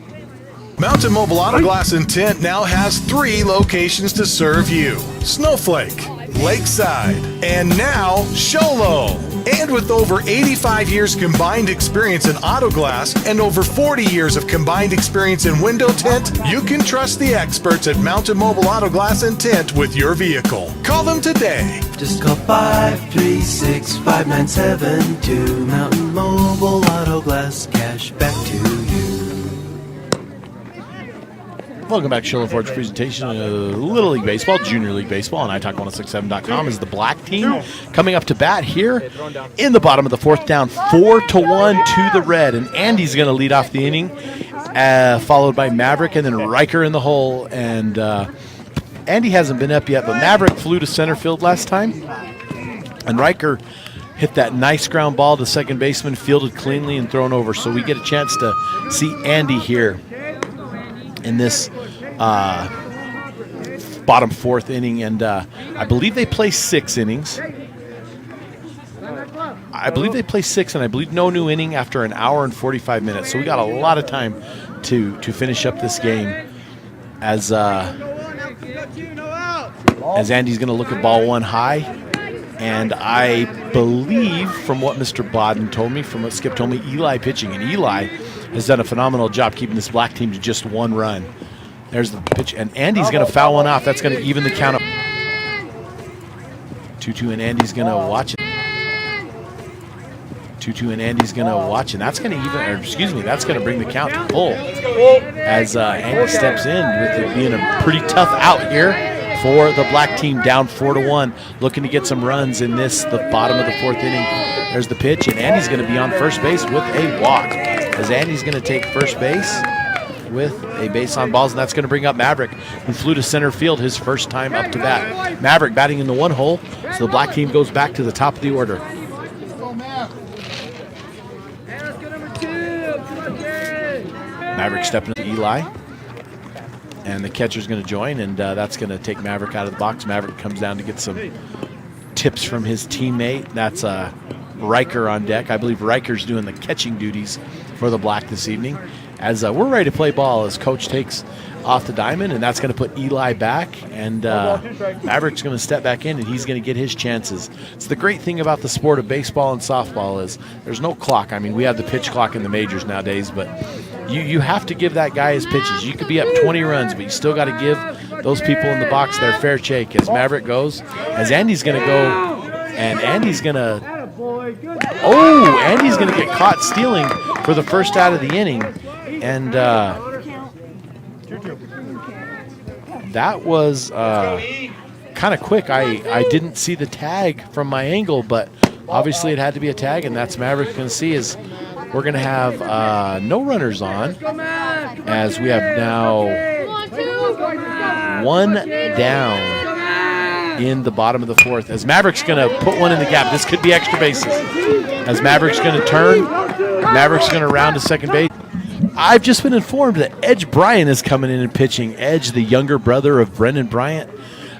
Mountain Mobile Auto Glass and Tint now has 3 locations to serve you. Snowflake, Lakeside, and now Show Low. And with over 85 years combined experience in auto glass and over 40 years of combined experience in window tint, you can trust the experts at Mountain Mobile Auto Glass and Tint with your vehicle. Call them today. Just call 536-5972. Mountain Mobile Auto Glass, cash back to you. Welcome back to Show Ford's presentation of Little League Baseball, Junior League Baseball, and iTalk1067.com is the black team coming up to bat here in the bottom of the fourth, down 4-1 to the red. And Andy's going to lead off the inning, followed by Maverick and then Riker in the hole. And Andy hasn't been up yet, but Maverick flew to center field last time, and Riker hit that nice ground ball to second baseman, fielded cleanly and thrown over. So we get a chance to see Andy here in this bottom fourth inning, and I believe they play 6 innings. I believe they play 6, and I believe no new inning after an hour and 45 minutes. So we got a lot of time to finish up this game as Andy's going to look at ball 1 high. And I believe, from what Mr. Bodden told me, from what Skip told me, Eli pitching. And Eli has done a phenomenal job keeping this black team to just 1 run. There's the pitch. And Andy's going to foul one off. That's going to even the count up. 2-2, and Andy's going to watch it. 2-2, and Andy's going to watch it. That's going to even, or excuse me, that's going to bring the count to full as Andy steps in with it being a pretty tough out here for the black team, down 4-1, looking to get some runs in this, the bottom of the fourth inning. There's the pitch, and Andy's going to be on first base with a walk, as Andy's going to take first base with a base on balls, and that's going to bring up Maverick, who flew to center field his first time up to bat. Maverick batting in the 1 hole, so the black team goes back to the top of the order. Maverick stepping to Eli. And the catcher's going to join, and that's going to take Maverick out of the box. Maverick comes down to get some tips from his teammate. That's Riker on deck. I believe Riker's doing the catching duties for the black this evening. As we're ready to play ball, as Coach takes off the diamond, and that's going to put Eli back. And Maverick's going to step back in, and he's going to get his chances. It's the great thing about the sport of baseball and softball is there's no clock. I mean, we have the pitch clock in the majors nowadays, but you have to give that guy his pitches. You could be up 20 runs, but you still got to give those people in the box their fair shake. As Maverick goes, as Andy's going to go, and Andy's going to, Andy's going to get caught stealing for the first out of the inning. And that was kind of quick. I didn't see the tag from my angle, but obviously it had to be a tag, and that's Maverick going to see is we're going to have no runners on, as we have now 1 down in the bottom of the fourth. As Maverick's going to put one in the gap. This could be extra bases. As Maverick's going to turn, Maverick's going to round to second base. I've just been informed that Edge Bryant is coming in and pitching. Edge, the younger brother of Brendan Bryant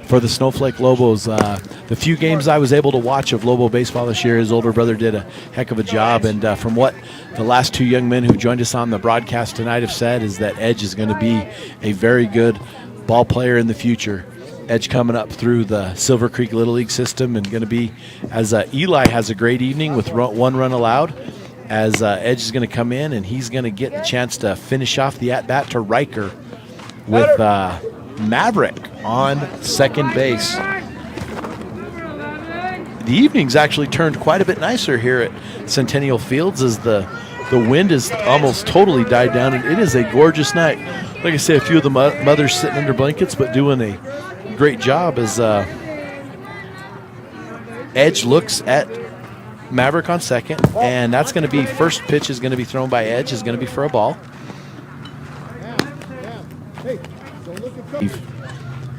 for the Snowflake Lobos. The few games I was able to watch of Lobo baseball this year, his older brother did a heck of a job. And from what the last 2 young men who joined us on the broadcast tonight have said is that Edge is going to be a very good ball player in the future. Edge coming up through the Silver Creek Little League system and going to be, as Eli has a great evening with 1 run allowed, as Edge is going to come in and he's going to get the chance to finish off the at-bat to Riker with Maverick on second base. The evening's actually turned quite a bit nicer here at Centennial Fields as the wind has almost totally died down, and it is a gorgeous night. Like I say, a few of the mothers sitting under blankets, but doing a great job as Edge looks at Maverick on second, and that's going to be first pitch is going to be thrown by Edge, is going to be for a ball.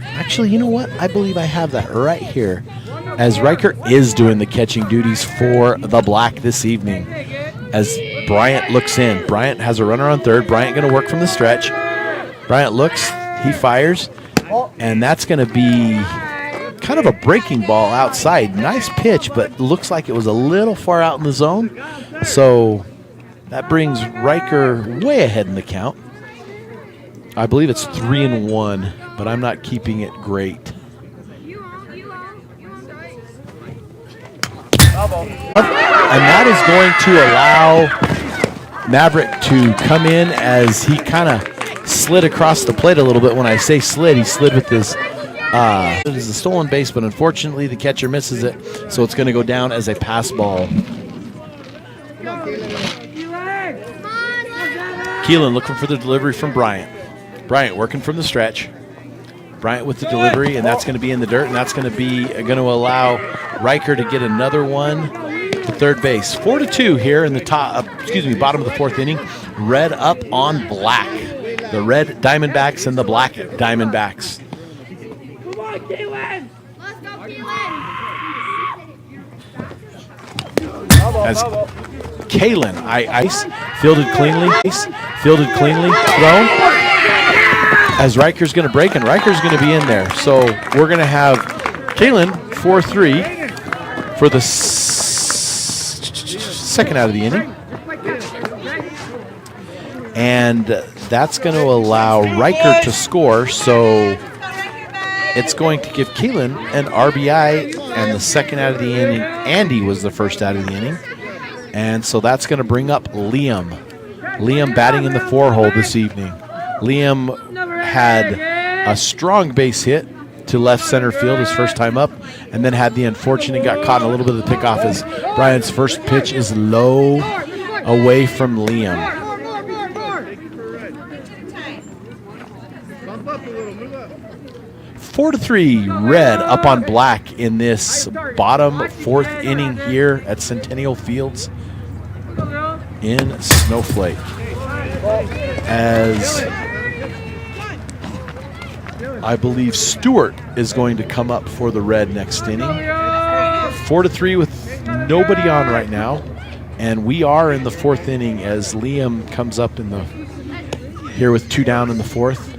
Actually, you know what? I believe I have that right here, as Riker is doing the catching duties for the black this evening. As Bryant looks in. Bryant has a runner on third. Bryant going to work from the stretch. Bryant looks, he fires, and that's going to be kind of a breaking ball outside. Nice pitch, but looks like it was a little far out in the zone. So that brings Riker way ahead in the count. I believe it's 3-1, but I'm not keeping it great. And that is going to allow Maverick to come in as he kind of slid across the plate a little bit. When I say slid, he slid with his it is a stolen base, but unfortunately the catcher misses it, so it's going to go down as a pass ball. Keelan looking for the delivery from Bryant. Bryant working from the stretch. Bryant with the delivery, and that's going to be in the dirt, and that's going to allow Riker to get another one to third base. 4-2 here in the bottom of the fourth inning. Red up on black. The red Diamondbacks and the black Diamondbacks. Come on, Keelan! Let's go, Keelan! As Kalen ice fielded cleanly, thrown. As Riker's going to break, and Riker's going to be in there. So we're going to have Kalen 4-3 for the second out of the inning. And that's going to allow Riker to score. So it's going to give Keelan an RBI, and the second out of the inning. Andy was the first out of the inning. And so that's going to bring up Liam. Liam batting in the 4-hole this evening. Liam had a strong base hit to left center field his first time up, and then had the unfortunate, got caught in a little bit of the pickoff as Brian's first pitch is low away from Liam. 4-3 red up on black in this bottom fourth inning here at Centennial Fields in Snowflake. As I believe Stewart is going to come up for the red next inning. 4-3 with nobody on right now. And we are in the fourth inning as Liam comes up in the here with 2 down in the fourth.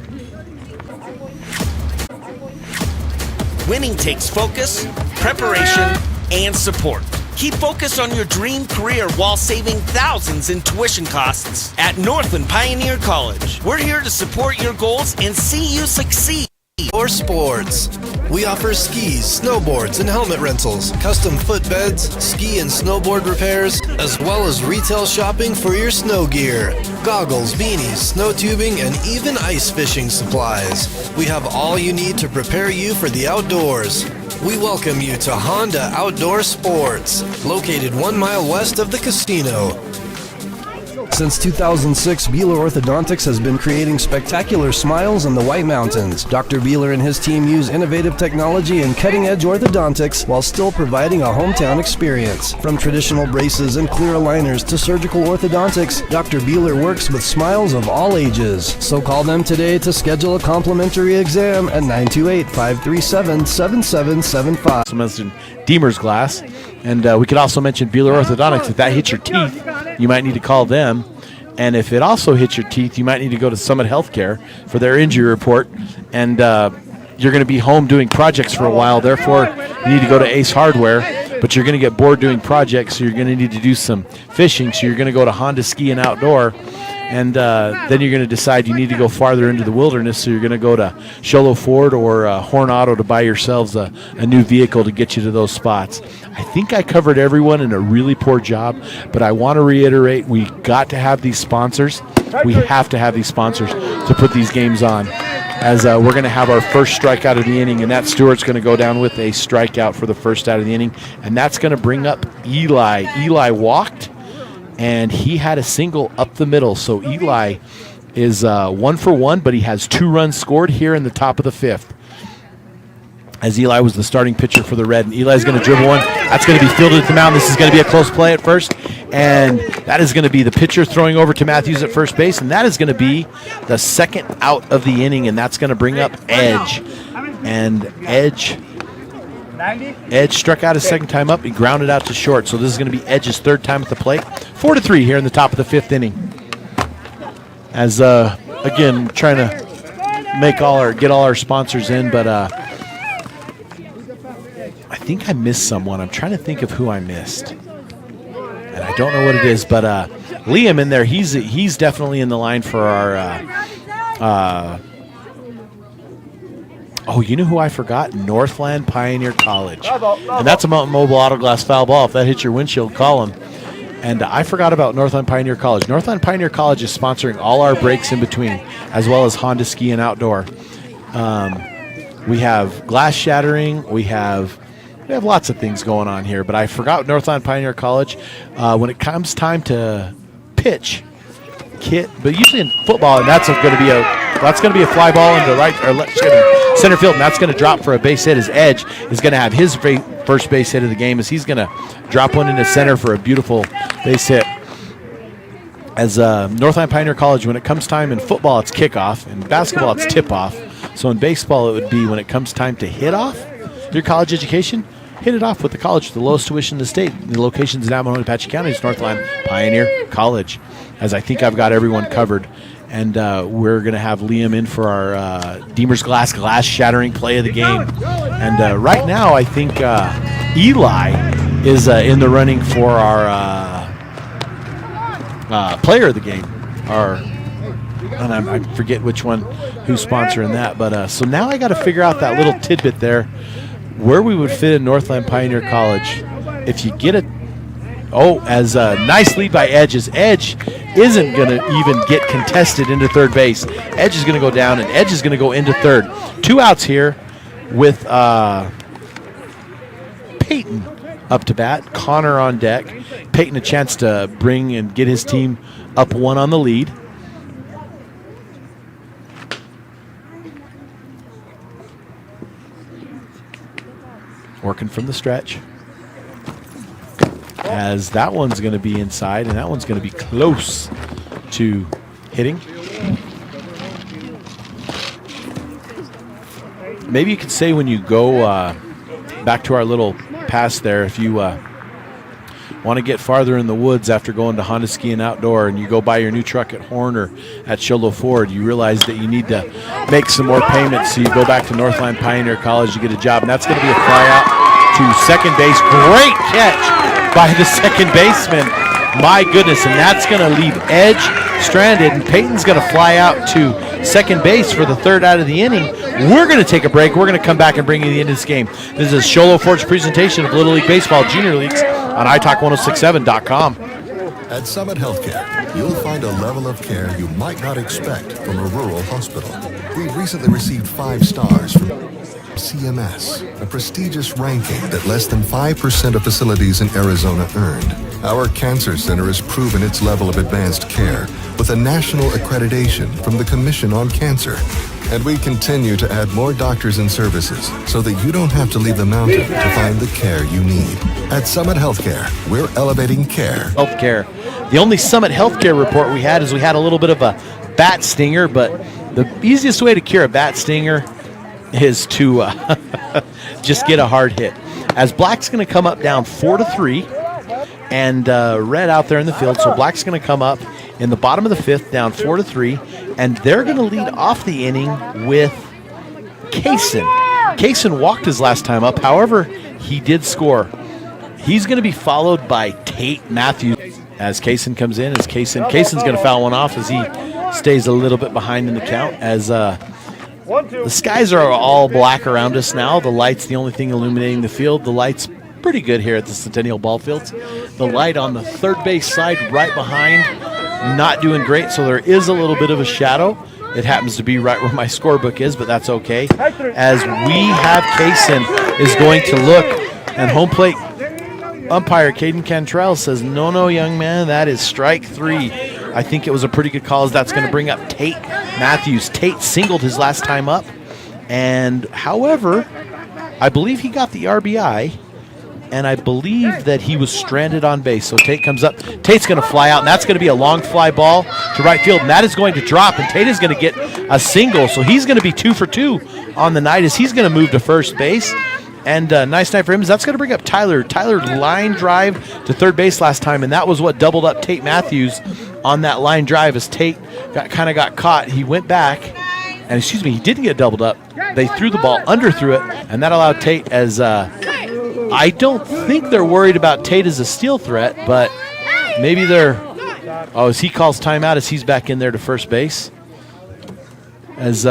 Winning takes focus, preparation, and support. Keep focus on your dream career while saving thousands in tuition costs at Northland Pioneer College. We're here to support your goals and see you succeed. Or sports. We offer skis, snowboards, and helmet rentals, custom footbeds, ski and snowboard repairs, as well as retail shopping for your snow gear, goggles, beanies, snow tubing, and even ice fishing supplies. We have all you need to prepare you for the outdoors. We welcome you to Honda Outdoor Sports, located 1 mile west of the casino. Since 2006, Beeler Orthodontics has been creating spectacular smiles in the White Mountains. Dr. Beeler and his team use innovative technology and cutting-edge orthodontics while still providing a hometown experience. From traditional braces and clear aligners to surgical orthodontics, Dr. Beeler works with smiles of all ages. So call them today to schedule a complimentary exam at 928-537-7775. So mentioned Deemer's Glass, and we could also mention Beeler Orthodontics. If that hits your teeth, you might need to call them. And if it also hits your teeth, you might need to go to Summit Healthcare for their injury report. And you're going to be home doing projects for a while. Therefore, you need to go to Ace Hardware. But you're going to get bored doing projects, so you're going to need to do some fishing. So you're going to go to Honda Ski and Outdoor. And then you're going to decide you need to go farther into the wilderness, so you're going to go to Sholo Ford or Horn Auto to buy yourselves a new vehicle to get you to those spots. I think I covered everyone in a really poor job, but I want to reiterate, we got to have these sponsors. We have to have these sponsors to put these games on. As we're going to have our first strikeout of the inning, and that Stewart's going to go down with a strikeout for the first out of the inning, and that's going to bring up Eli. Eli walked, and he had a single up the middle. So Eli is 1 for 1, but he has 2 runs scored here in the top of the 5th. As Eli was the starting pitcher for the Red. And Eli's going to dribble one. That's going to be fielded at the mound. This is going to be a close play at first. And that is going to be the pitcher throwing over to Matthews at first base. And that is going to be the second out of the inning. And that's going to bring up Edge. And Edge struck out his second time up. He grounded out to short. So this is going to be Edge's third time at the plate. 4-3 here in the top of the 5th inning. As, again, trying to get all our sponsors in. But I think I missed someone. I'm trying to think of who I missed. And I don't know what it is. But Liam in there, he's definitely in the line for our oh, you know who I forgot? Northland Pioneer College. And that's a Mountain Mobile Auto Glass foul ball. If that hits your windshield, call them. And I forgot about Northland Pioneer College. Northland Pioneer College is sponsoring all our breaks in between, as well as Honda Ski and Outdoor. We have glass shattering. We have lots of things going on here. But I forgot Northland Pioneer College. When it comes time to pitch, but usually in football, and that's going to be a That's going to be a fly ball into center field, and that's going to drop for a base hit. As Edge is going to have his first base hit of the game, as he's going to drop one into center for a beautiful base hit. As Northland Pioneer College, when it comes time in football, it's kickoff. In basketball, it's tip-off. So in baseball, it would be when it comes time to hit off your college education, hit it off with the college with the lowest tuition in the state. The locations in Mahanoy, Apache County is Northland Pioneer College, as I think I've got everyone covered. And we're going to have Liam in for our Deemer's glass shattering play of the game. And right now, I think Eli is in the running for our player of the game. And I forget which one, who's sponsoring that. But so now I got to figure out that little tidbit there, where we would fit in Northland Pioneer College. If you get as a nice lead by Edge, as Edge isn't going to even get contested into third base. Edge is going to go down, and Edge is going to go into third. 2 outs here with Peyton up to bat, Connor on deck. Peyton a chance to bring and get his team up 1 on the lead. Working from the stretch. As that one's going to be inside, and that one's going to be close to hitting. Maybe you could say when you go back to our little pass there, if you want to get farther in the woods after going to Honda Ski and Outdoor and you go buy your new truck at Horn or at Sholo Ford, you realize that you need to make some more payments, so you go back to Northland Pioneer College to get a job, and that's going to be a fly out to second base. Great catch by the second baseman. My goodness, and that's going to leave Edge stranded, and Peyton's going to fly out to second base for the 3rd out of the inning. We're going to take a break. We're going to come back and bring you the end of this game. This is Sholo Ford's presentation of Little League Baseball Junior Leagues on iTalk1067.com. At Summit Healthcare, you'll find a level of care you might not expect from a rural hospital. We recently received 5 stars from CMS, a prestigious ranking that less than 5% of facilities in Arizona earned. Our cancer center has proven its level of advanced care with a national accreditation from the Commission on Cancer. And we continue to add more doctors and services so that you don't have to leave the mountain to find the care you need. At Summit Healthcare, we're elevating care. Healthcare. The only Summit Healthcare report we had is we had a little bit of a bat stinger, but the easiest way to cure a bat stinger is to just get a hard hit. As Black's going to come up down 4-3, and Red out there in the field, so Black's going to come up in the bottom of the 5th, down 4-3, and they're going to lead off the inning with Kaysen. Kaysen walked his last time up, however, he did score. He's going to be followed by Tate Matthews as Kaysen comes in. Kaysen's going to foul one off as he stays a little bit behind in the count, as the skies are all black around us now. The light's the only thing illuminating the field. The light's pretty good here at the Centennial Ball Fields. The light on the third base side right behind, not doing great, so there is a little bit of a shadow. It happens to be right where my scorebook is, but that's okay. As we have Kaysen is going to look, and home plate umpire Caden Cantrell says, no, young man, that is strike 3. I think it was a pretty good call, as that's going to bring up Tate Matthews. Tate singled his last time up, and however, I believe he got the RBI, and I believe that he was stranded on base. So Tate comes up. Tate's going to fly out, and that's going to be a long fly ball to right field, and that is going to drop, and Tate is going to get a single. So he's going to be 2 for 2 on the night, as he's going to move to first base. And nice night for him. That's going to bring up Tyler. Tyler line drive to third base last time, and that was what doubled up Tate Matthews on that line drive, as Tate kind of got caught. He went back, and he didn't get doubled up. They threw the ball, underthrew it, and that allowed Tate, as I don't think they're worried about Tate as a steal threat, but maybe they're, as he calls timeout, as he's back in there to first base. As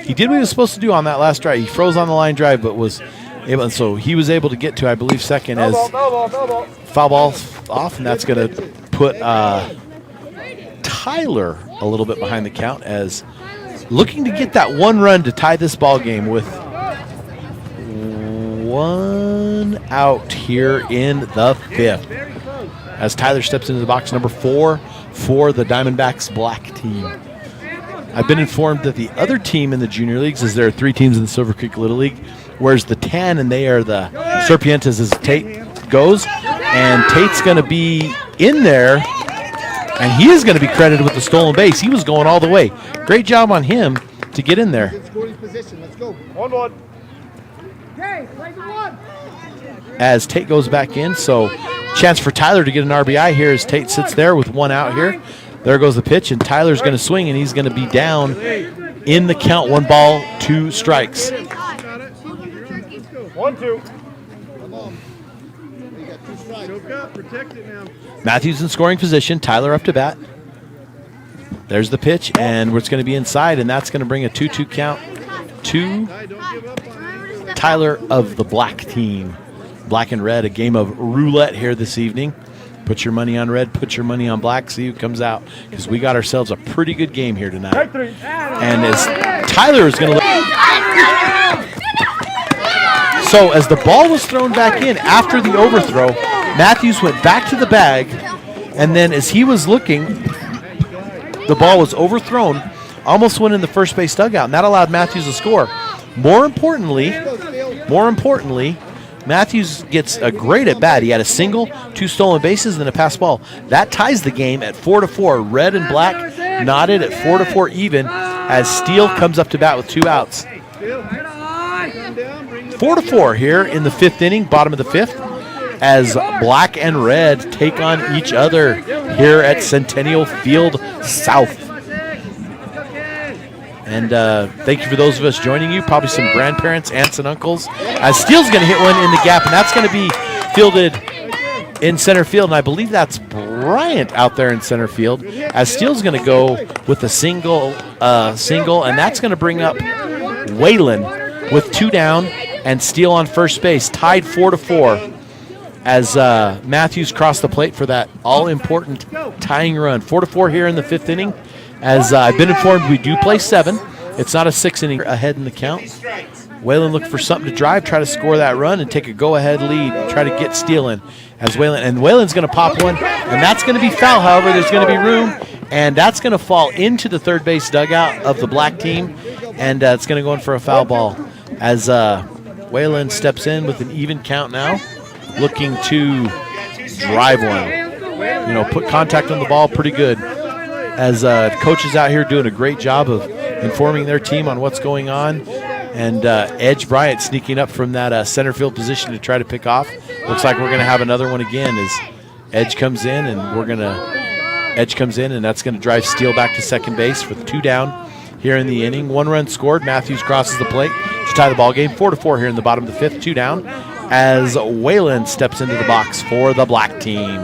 he did what he was supposed to do on that last drive. He froze on the line drive, but was able, and so he was able to get to, I believe, second, as foul ball off, and that's going to put Tyler a little bit behind the count, as looking to get that 1 run to tie this ball game with 1 out here in the 5th. As Tyler steps into the box number 4 for the Diamondbacks black team. I've been informed that the other team in the junior leagues is there are 3 teams in the Silver Creek Little League, whereas the tan and they are the Serpientes as Tate goes. And Tate's going to be in there, and he is going to be credited with the stolen base. He was going all the way. Great job on him to get in there. Let's go. 1-1. Okay, play the one. As Tate goes back in, so chance for Tyler to get an RBI here as Tate sits there with 1 out here. There goes the pitch, and Tyler's going to swing, and he's going to be down in the count. 1 ball, 2 strikes. 1-2. Come on. You got 2 strikes. Choke up, protect it now. Matthews in scoring position. Tyler up to bat. There's the pitch, and it's going to be inside, and that's going to bring a 2-2 count to Tyler of the black team. Black and red, a game of roulette here this evening. Put your money on red, put your money on black, see who comes out, because we got ourselves a pretty good game here tonight. And as Tyler is going to... So as the ball was thrown back in after the overthrow, Matthews went back to the bag, and then as he was looking, the ball was overthrown, almost went in the first base dugout, and that allowed Matthews to score. More importantly, Matthews gets a great at bat. He had a single, 2 stolen bases, and a pass ball. That ties the game at 4-4. Red and black knotted at 4-4 even as Steele comes up to bat with 2 outs. 4-4 here in the 5th inning, bottom of the 5th, as black and red take on each other here at Centennial Field South. And thank you for those of us joining you, probably some grandparents, aunts, and uncles. As Steele's going to hit one in the gap, and that's going to be fielded in center field. And I believe that's Bryant out there in center field. As Steele's going to go with a single, and that's going to bring up Waylon with 2 down and Steele on first base, tied 4-4. As Matthews crossed the plate for that all-important tying run. 4-4 here in the 5th inning. As I've been informed, we do play 7. It's not a 6 inning ahead in the count. Waylon looked for something to drive, try to score that run, and take a go-ahead lead, try to get Steele in. As Waylon's going to pop one, and that's going to be foul. However, there's going to be room, and that's going to fall into the third base dugout of the black team, and it's going to go in for a foul ball. As Waylon steps in with an even count now, looking to drive one. Put contact on the ball pretty good. As coaches out here doing a great job of informing their team on what's going on. And Edge Bryant sneaking up from that center field position to try to pick off. Looks like we're going to have another one again as Edge comes in, and that's going to drive Steele back to second base for the 2 down here in the inning. 1 run scored. Matthews crosses the plate to tie the ball game. 4-4 here in the bottom of the 5th, 2 down. As Waylon steps into the box for the black team.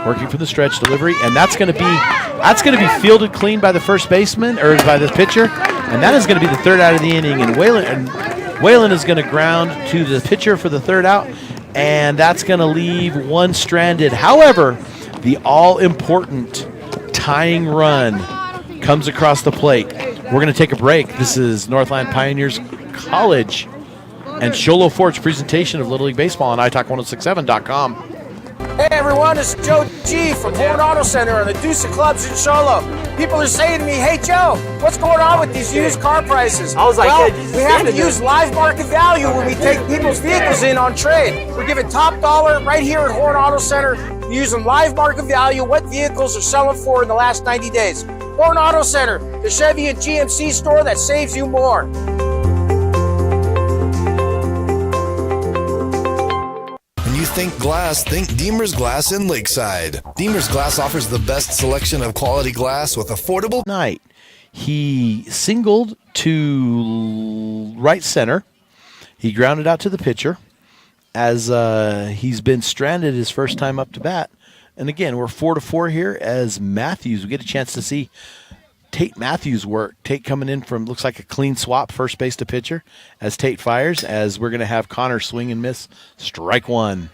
Working for the stretch delivery, and that's going to be fielded clean by the first baseman or by the pitcher, and that is going to be the 3rd out of the inning. And Waylon is going to ground to the pitcher for the 3rd out, and that's going to leave 1 stranded. However, the all-important tying run comes across the plate. We're going to take a break. This is Northland Pioneers College and Sholo Ford's presentation of Little League Baseball on italk1067.com. Hey everyone, it's Joe G from Horn Auto Center and the Deuce Clubs in Sholo. People are saying to me, hey Joe, what's going on with these used car prices? I was like, well, we have to use live market value when we take people's vehicles in on trade. We're giving top dollar right here at Horn Auto Center, using live market value, what vehicles are selling for in the last 90 days. Horn Auto Center, the Chevy and GMC store that saves you more. Think glass, think Deemer's Glass in Lakeside. Deemer's Glass offers the best selection of quality glass with affordable night. He singled to right center. He grounded out to the pitcher as he's been stranded his first time up to bat. And again, we're 4-4 here as Matthews. We get a chance to see Tate Matthews work. Tate coming in from, looks like a clean swap, first base to pitcher as Tate fires, as we're going to have Connor swing and miss, strike 1.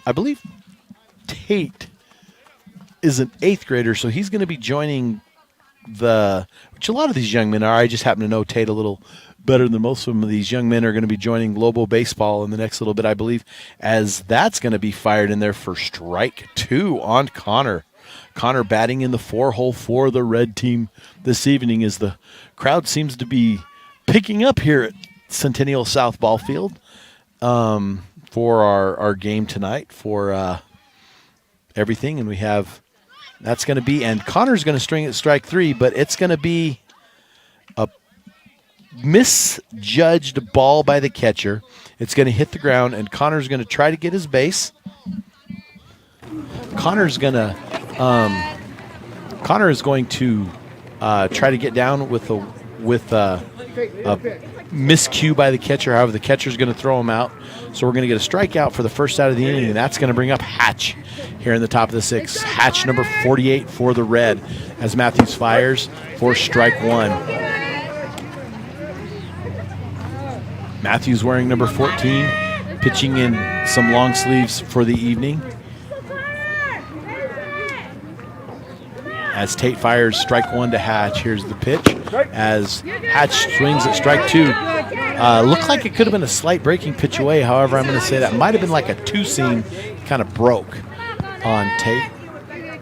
I believe Tate is an 8th grader, so he's going to be joining which a lot of these young men are. I just happen to know Tate a little better than most of them. These young men are going to be joining Lobo Baseball in the next little bit, I believe, as that's going to be fired in there for strike 2 on Connor. Connor batting in the 4-hole for the red team this evening as the crowd seems to be picking up here at Centennial South Ball Field for our game tonight for everything. And we have, that's going to be, and Connor's going to string at strike 3, but it's going to be a misjudged ball by the catcher. It's going to hit the ground, and Connor's going to try to get his base. Connor is going to try to get down with a miscue by the catcher. However, the catcher's going to throw him out. So we're going to get a strikeout for the first out of the inning, and that's going to bring up Hatch here in the top of the 6th. Hatch, number 48 for the red, as Matthews fires for strike 1. Matthews wearing number 14, pitching in some long sleeves for the evening. As Tate fires strike 1 to Hatch, here's the pitch. As Hatch swings at strike 2. Looked like it could have been a slight breaking pitch away. However, I'm going to say that might have been like a 2-seam, kind of broke on Tate.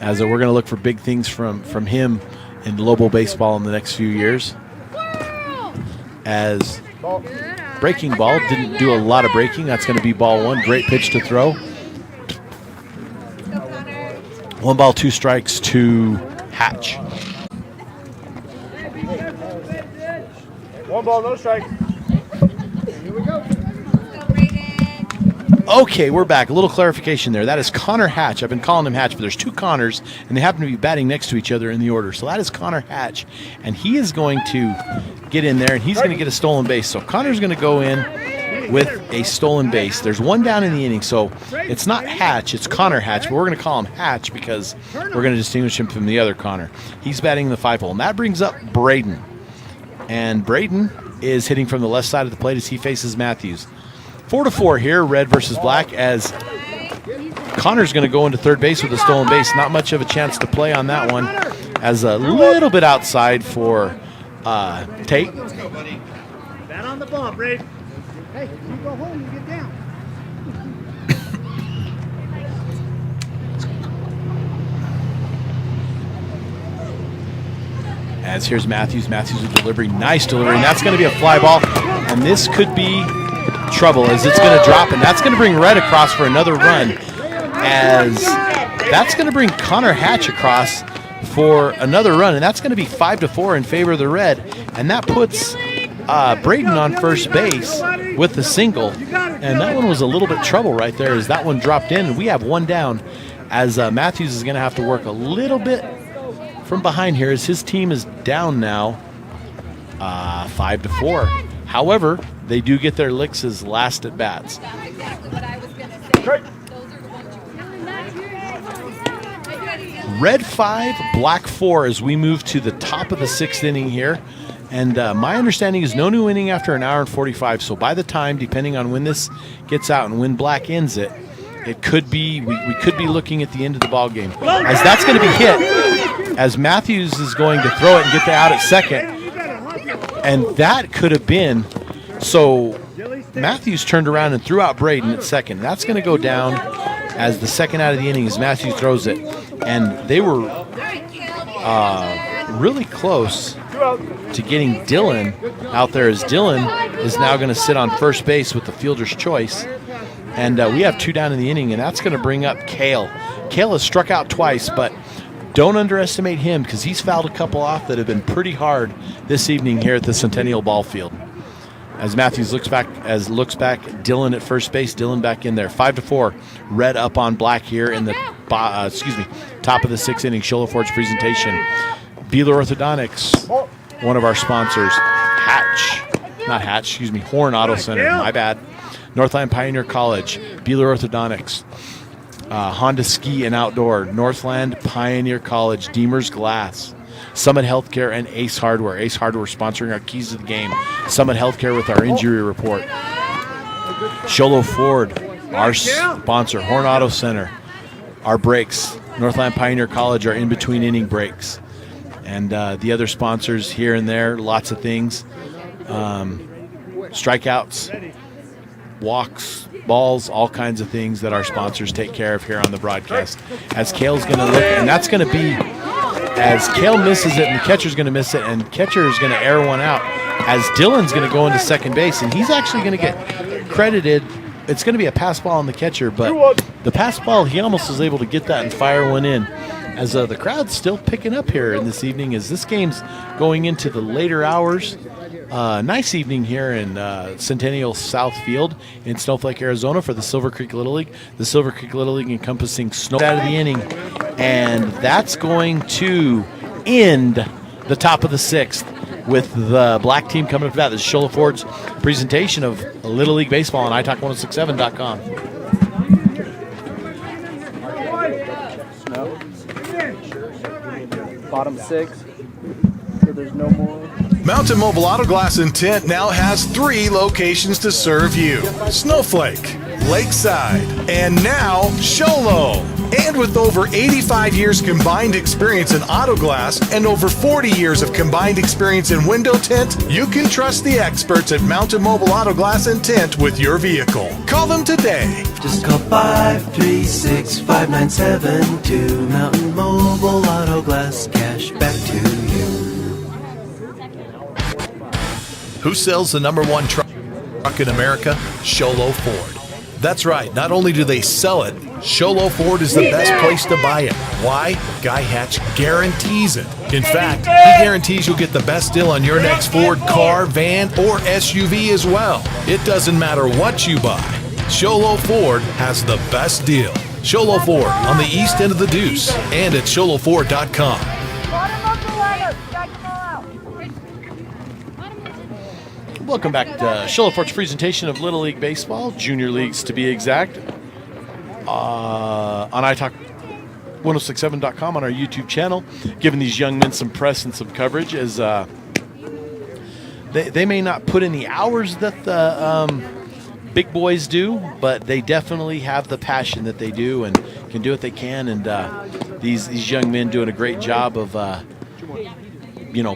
As we're going to look for big things from him in Lobo baseball in the next few years. As breaking ball, didn't do a lot of breaking. That's going to be ball 1. Great pitch to throw. 1 ball, 2 strikes to Hatch. 1 ball, no strike. Here we go. Okay, we're back. A little clarification there. That is Connor Hatch. I've been calling him Hatch, but there's 2 Connors, and they happen to be batting next to each other in the order. So that is Connor Hatch, and he is going to get in there, and he's going to get a stolen base. So Connor's going to go in with a stolen base. There's 1 down in the inning, so it's not Hatch, it's Connor Hatch, but we're going to call him Hatch because we're going to distinguish him from the other Connor. He's batting in the 5-hole, and that brings up Braden. And Braden is hitting from the left side of the plate as he faces Matthews. 4-4 here, red versus black, as Connor's going to go into third base with a stolen base. Not much of a chance to play on that one, as a little bit outside for Tate. Bat on the ball, Braid. Hey, you go home, you get down. As here's Matthews. Matthews with delivery. Nice delivery. And that's going to be a fly ball. And this could be trouble as it's going to drop. And that's going to bring Red across for another run. As that's going to bring Connor Hatch across for another run. And that's going to be 5-4 in favor of the Red. And that puts Braden on first base with the single. And that one was a little bit trouble right there as that one dropped in. And we have 1 down as Matthews is going to have to work a little bit from behind here as his team is down now 5-4. However, they do get their licks as last at bats. Red 5, black 4 as we move to the top of the 6th inning here. And my understanding is no new inning after 1 hour and 45. So by the time, depending on when this gets out and when black ends it, it could be, we could be looking at the end of the ball game. As that's going to be hit, as Matthews is going to throw it and get the out at second. And that could have been, so Matthews turned around and threw out Braden at second. That's going to go down as the second out of the inning as Matthews throws it. And they were really close to getting Dylan out there, as Dylan is now going to sit on first base with the fielder's choice. And we have 2 down in the inning, and that's going to bring up Kale. Kale has struck out twice, but don't underestimate him because he's fouled a couple off that have been pretty hard this evening here at the Centennial Ball Field. As Matthews looks back, Dylan at first base, Dylan back in there. 5-4, red up on black here in the top of the 6th inning. Shola Ford's presentation. Beeler Orthodontics, one of our sponsors. Horn Auto Center. My bad. Northland Pioneer College, Beeler Orthodontics, Honda Ski and Outdoor, Northland Pioneer College, Deemer's Glass, Summit Healthcare, and Ace Hardware. Ace Hardware sponsoring our Keys to the Game. Summit Healthcare with our injury report. Shola Ford, our sponsor. Horn Auto Center, our brakes. Northland Pioneer College, our in-between inning breaks. and the other sponsors here and there, lots of things. Strikeouts, walks, balls, all kinds of things that our sponsors take care of here on the broadcast. As Kale's going to look, and that's going to be, as Kale misses it and the catcher's going to miss it, and catcher is going to air one out, as Dylan's going to go into second base, and he's actually going to get credited. It's going to be a pass ball on the catcher, but the pass ball, he almost was able to get that and fire one in. As the crowd's still picking up here in this evening, as this game's going into the later hours. Nice evening here in Centennial South Field in Snowflake, Arizona for the Silver Creek Little League. The Silver Creek Little League encompassing snow out of the inning, and that's going to end the top of the 6th with the black team coming up to bat. This is Shola Ford's presentation of Little League Baseball on iTalk1067.com. Bottom 6, so there's no more. Mountain Mobile Auto Glass and Tint now has 3 locations to serve you: Snowflake, Lakeside, and now Sholo. And with over 85 years combined experience in auto glass and over 40 years of combined experience in window tint, you can trust the experts at Mountain Mobile Auto Glass and Tint with your vehicle. Call them today. Just call 536-5972. Mountain Mobile Auto Glass, cash back to you. Who sells the #1 truck in America? Sholo Ford. That's right. Not only do they sell it, Sholo Ford is the best place to buy it. Why? Guy Hatch guarantees it. In fact, he guarantees you'll get the best deal on your next Ford car, van, or SUV as well. It doesn't matter what you buy. Sholo Ford has the best deal. Sholo Ford on the east end of the Deuce and at SholoFord.com. Welcome back to Shola Ford's presentation of Little League Baseball, Junior Leagues to be exact, on iTalk1067.com on our YouTube channel, giving these young men some press and some coverage as they may not put in the hours that the big boys do, but they definitely have the passion that they do and can do what they can, and these young men doing a great job of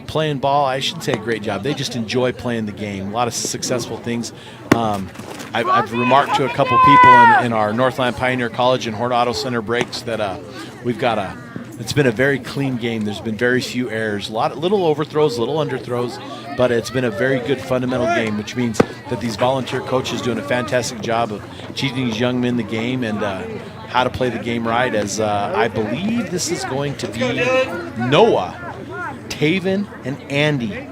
playing ball. I shouldn't say a great job. They just enjoy playing the game. A lot of successful things. I've remarked to a couple people in our Northland Pioneer College and Horn Auto Center breaks that we've got it's been a very clean game. There's been very few errors, little overthrows, little underthrows, but it's been a very good fundamental game, which means that these volunteer coaches doing a fantastic job of teaching these young men the game and how to play the game right, as I believe this is going to be Noah, Taven, and Andy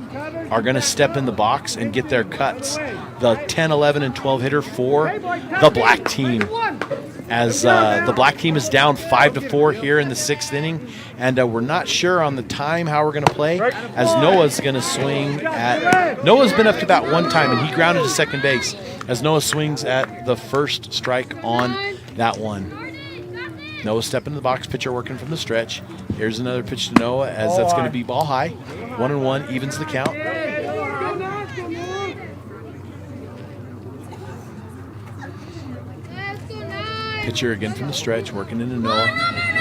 are going to step in the box and get their cuts. The 10, 11, and 12 hitter for the black team. As the black team is down 5-4 here in the 6th inning, and we're not sure on the time how we're going to play, as Noah's going to swing at... Noah's been up to bat one time, and he grounded to second base, as Noah swings at the first strike on that one. Noah stepping in the box, pitcher working from the stretch. Here's another pitch to Noah, as that's going to be ball high. 1-1, evens the count. Pitcher again from the stretch, working into Noah.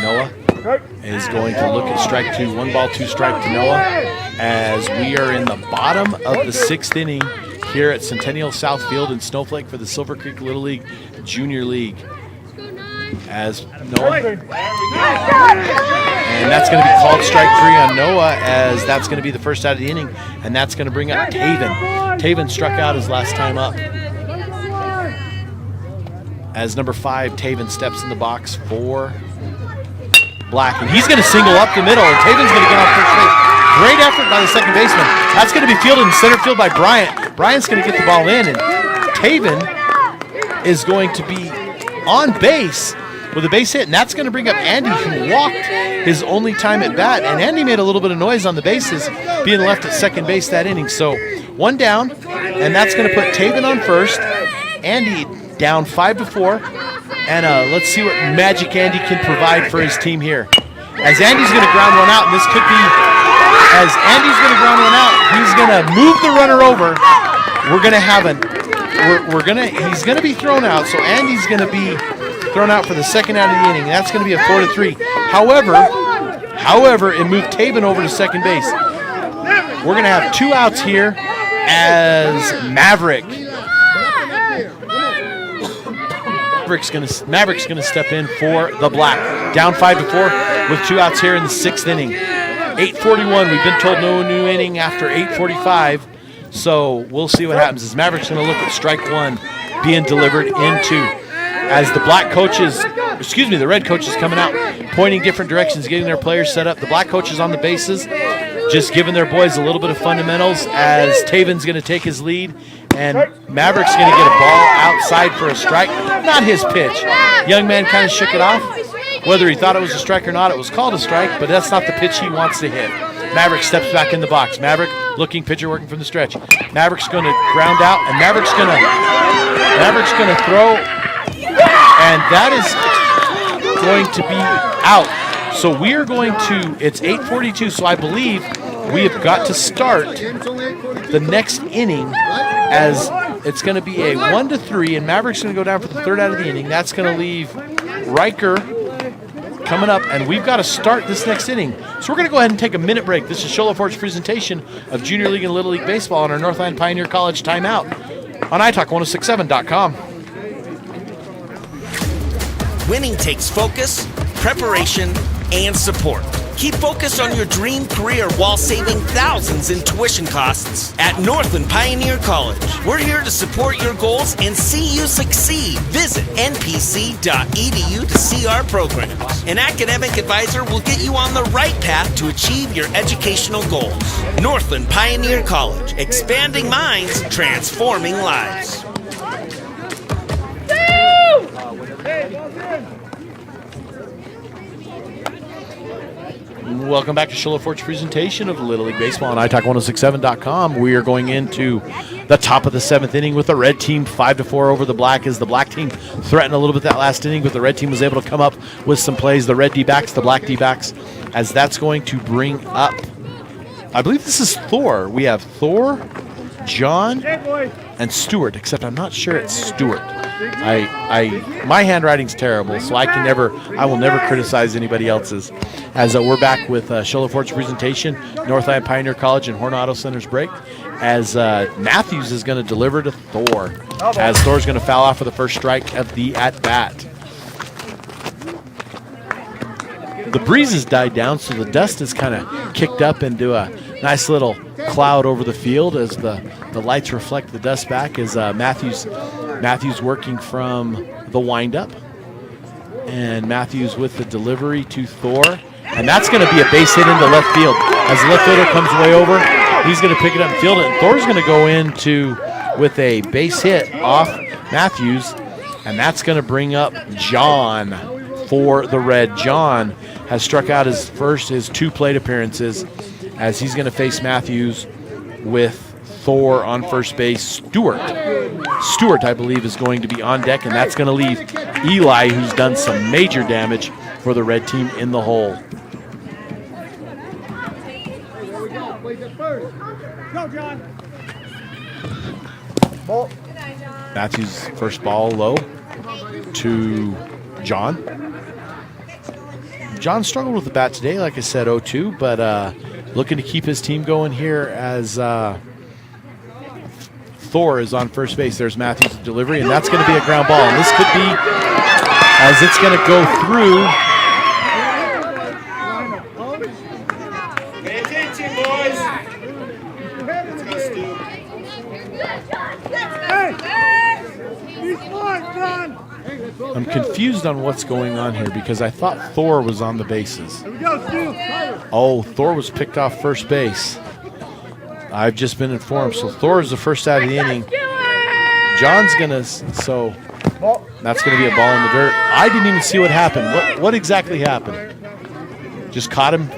Noah is going to look at strike 2. 1 ball, 2 strike to Noah, as we are in the bottom of the 6th inning here at Centennial South Field in Snowflake for the Silver Creek Little League Junior League. As Noah, and that's going to be called strike 3 on Noah, as that's going to be the first out of the inning, and that's going to bring up Taven. Taven struck out his last time up. As number 5, Taven steps in the box for Black, and he's going to single up the middle, and Taven's going to get off first base. Great effort by the second baseman. That's going to be fielded in center field by Bryant. Bryant's going to get the ball in, and Taven is going to be on base with a base hit, and that's going to bring up Andy, who walked his only time at bat, and Andy made a little bit of noise on the bases, being left at second base that inning. So 1 down, and that's going to put Taven on first. Andy down 5-4, and let's see what magic Andy can provide for his team here. As Andy's going to ground one out, and this could be, as Andy's going to ground one out, he's going to move the runner over. We're going to have he's going to be thrown out, so Andy's going to be thrown out for the second out of the inning. That's going to be a 4-3. However, However, it moved Taven over to second base. We're going to have 2 outs here as Maverick's going to step in for the Black. Down 5-4 with 2 outs here in the 6th inning. 8:41. We've been told no new inning after 8:45. So we'll see what happens as Maverick's going to look at strike 1 being delivered into. As the the red coach is coming out, pointing different directions, getting their players set up. The black coach is on the bases, just giving their boys a little bit of fundamentals as Taven's going to take his lead. And Maverick's going to get a ball outside for a strike. Not his pitch. Young man kind of shook it off. Whether he thought it was a strike or not, it was called a strike, but that's not the pitch he wants to hit. Maverick steps back in the box. Maverick looking, pitcher working from the stretch. Maverick's going to ground out, and Maverick's going to throw, and that is going to be out. So we are going to, it's 8:42, so I believe we have got to start the next inning as it's going to be a 1-3, and Maverick's going to go down for the 3rd out of the inning. That's going to leave Riker coming up, and we've got to start this next inning. So we're going to go ahead and take a minute break. This is Show Love Forge's presentation of Junior League and Little League Baseball on our Northland Pioneer College timeout on iTalk1067.com. Winning takes focus, preparation, and support. Keep focused on your dream career while saving thousands in tuition costs at Northland Pioneer College. We're here to support your goals and see you succeed. Visit npc.edu to see our programs. An academic advisor will get you on the right path to achieve your educational goals. Northland Pioneer College, expanding minds, transforming lives. Welcome back to Show Love Forge's presentation of Little League Baseball on iTalk1067.com. We are going into the top of the 7th inning with the red team 5-4 over the black as the black team threatened a little bit that last inning, but the red team was able to come up with some plays. The red D-backs, the black D-backs, as that's going to bring up, I believe this is Thor. We have Thor, John, and Stewart, except I'm not sure it's Stewart. My handwriting's terrible, so I will never criticize anybody else's. As we're back with Show Love Forge's presentation, Northland Pioneer College and Horn Auto Center's break, as Matthews is going to deliver to Thor, as Thor's going to foul off for the first strike of the at-bat. The breeze has died down, so the dust is kind of kicked up into a nice little cloud over the field as the lights reflect the dust back as Matthews working from the windup. And Matthews with the delivery to Thor. And that's going to be a base hit into left field. As the left fielder comes way over, he's going to pick it up and field it. And Thor's going to go into with a base hit off Matthews. And that's going to bring up John for the red. John has struck out his 2 plate appearances as he's going to face Matthews with Thor on first base. Stewart, I believe, is going to be on deck, and that's going to leave Eli, who's done some major damage for the red team, in the hole. Matthews' first ball low to John. John struggled with the bat today, like I said, 0-2, but looking to keep his team going here as Thor is on first base. There's Matthews' delivery, and that's going to be a ground ball. And this could be, as it's going to go through. Pay attention, boys. Let's go, Stu. I'm confused on what's going on here because I thought Thor was on the bases. Here we go, Stu. Oh, Thor was picked off first base. I've just been informed. So Thor is the first out of the inning. John's going to, so that's going to be a ball in the dirt. I didn't even see what happened. What exactly happened? Just caught him?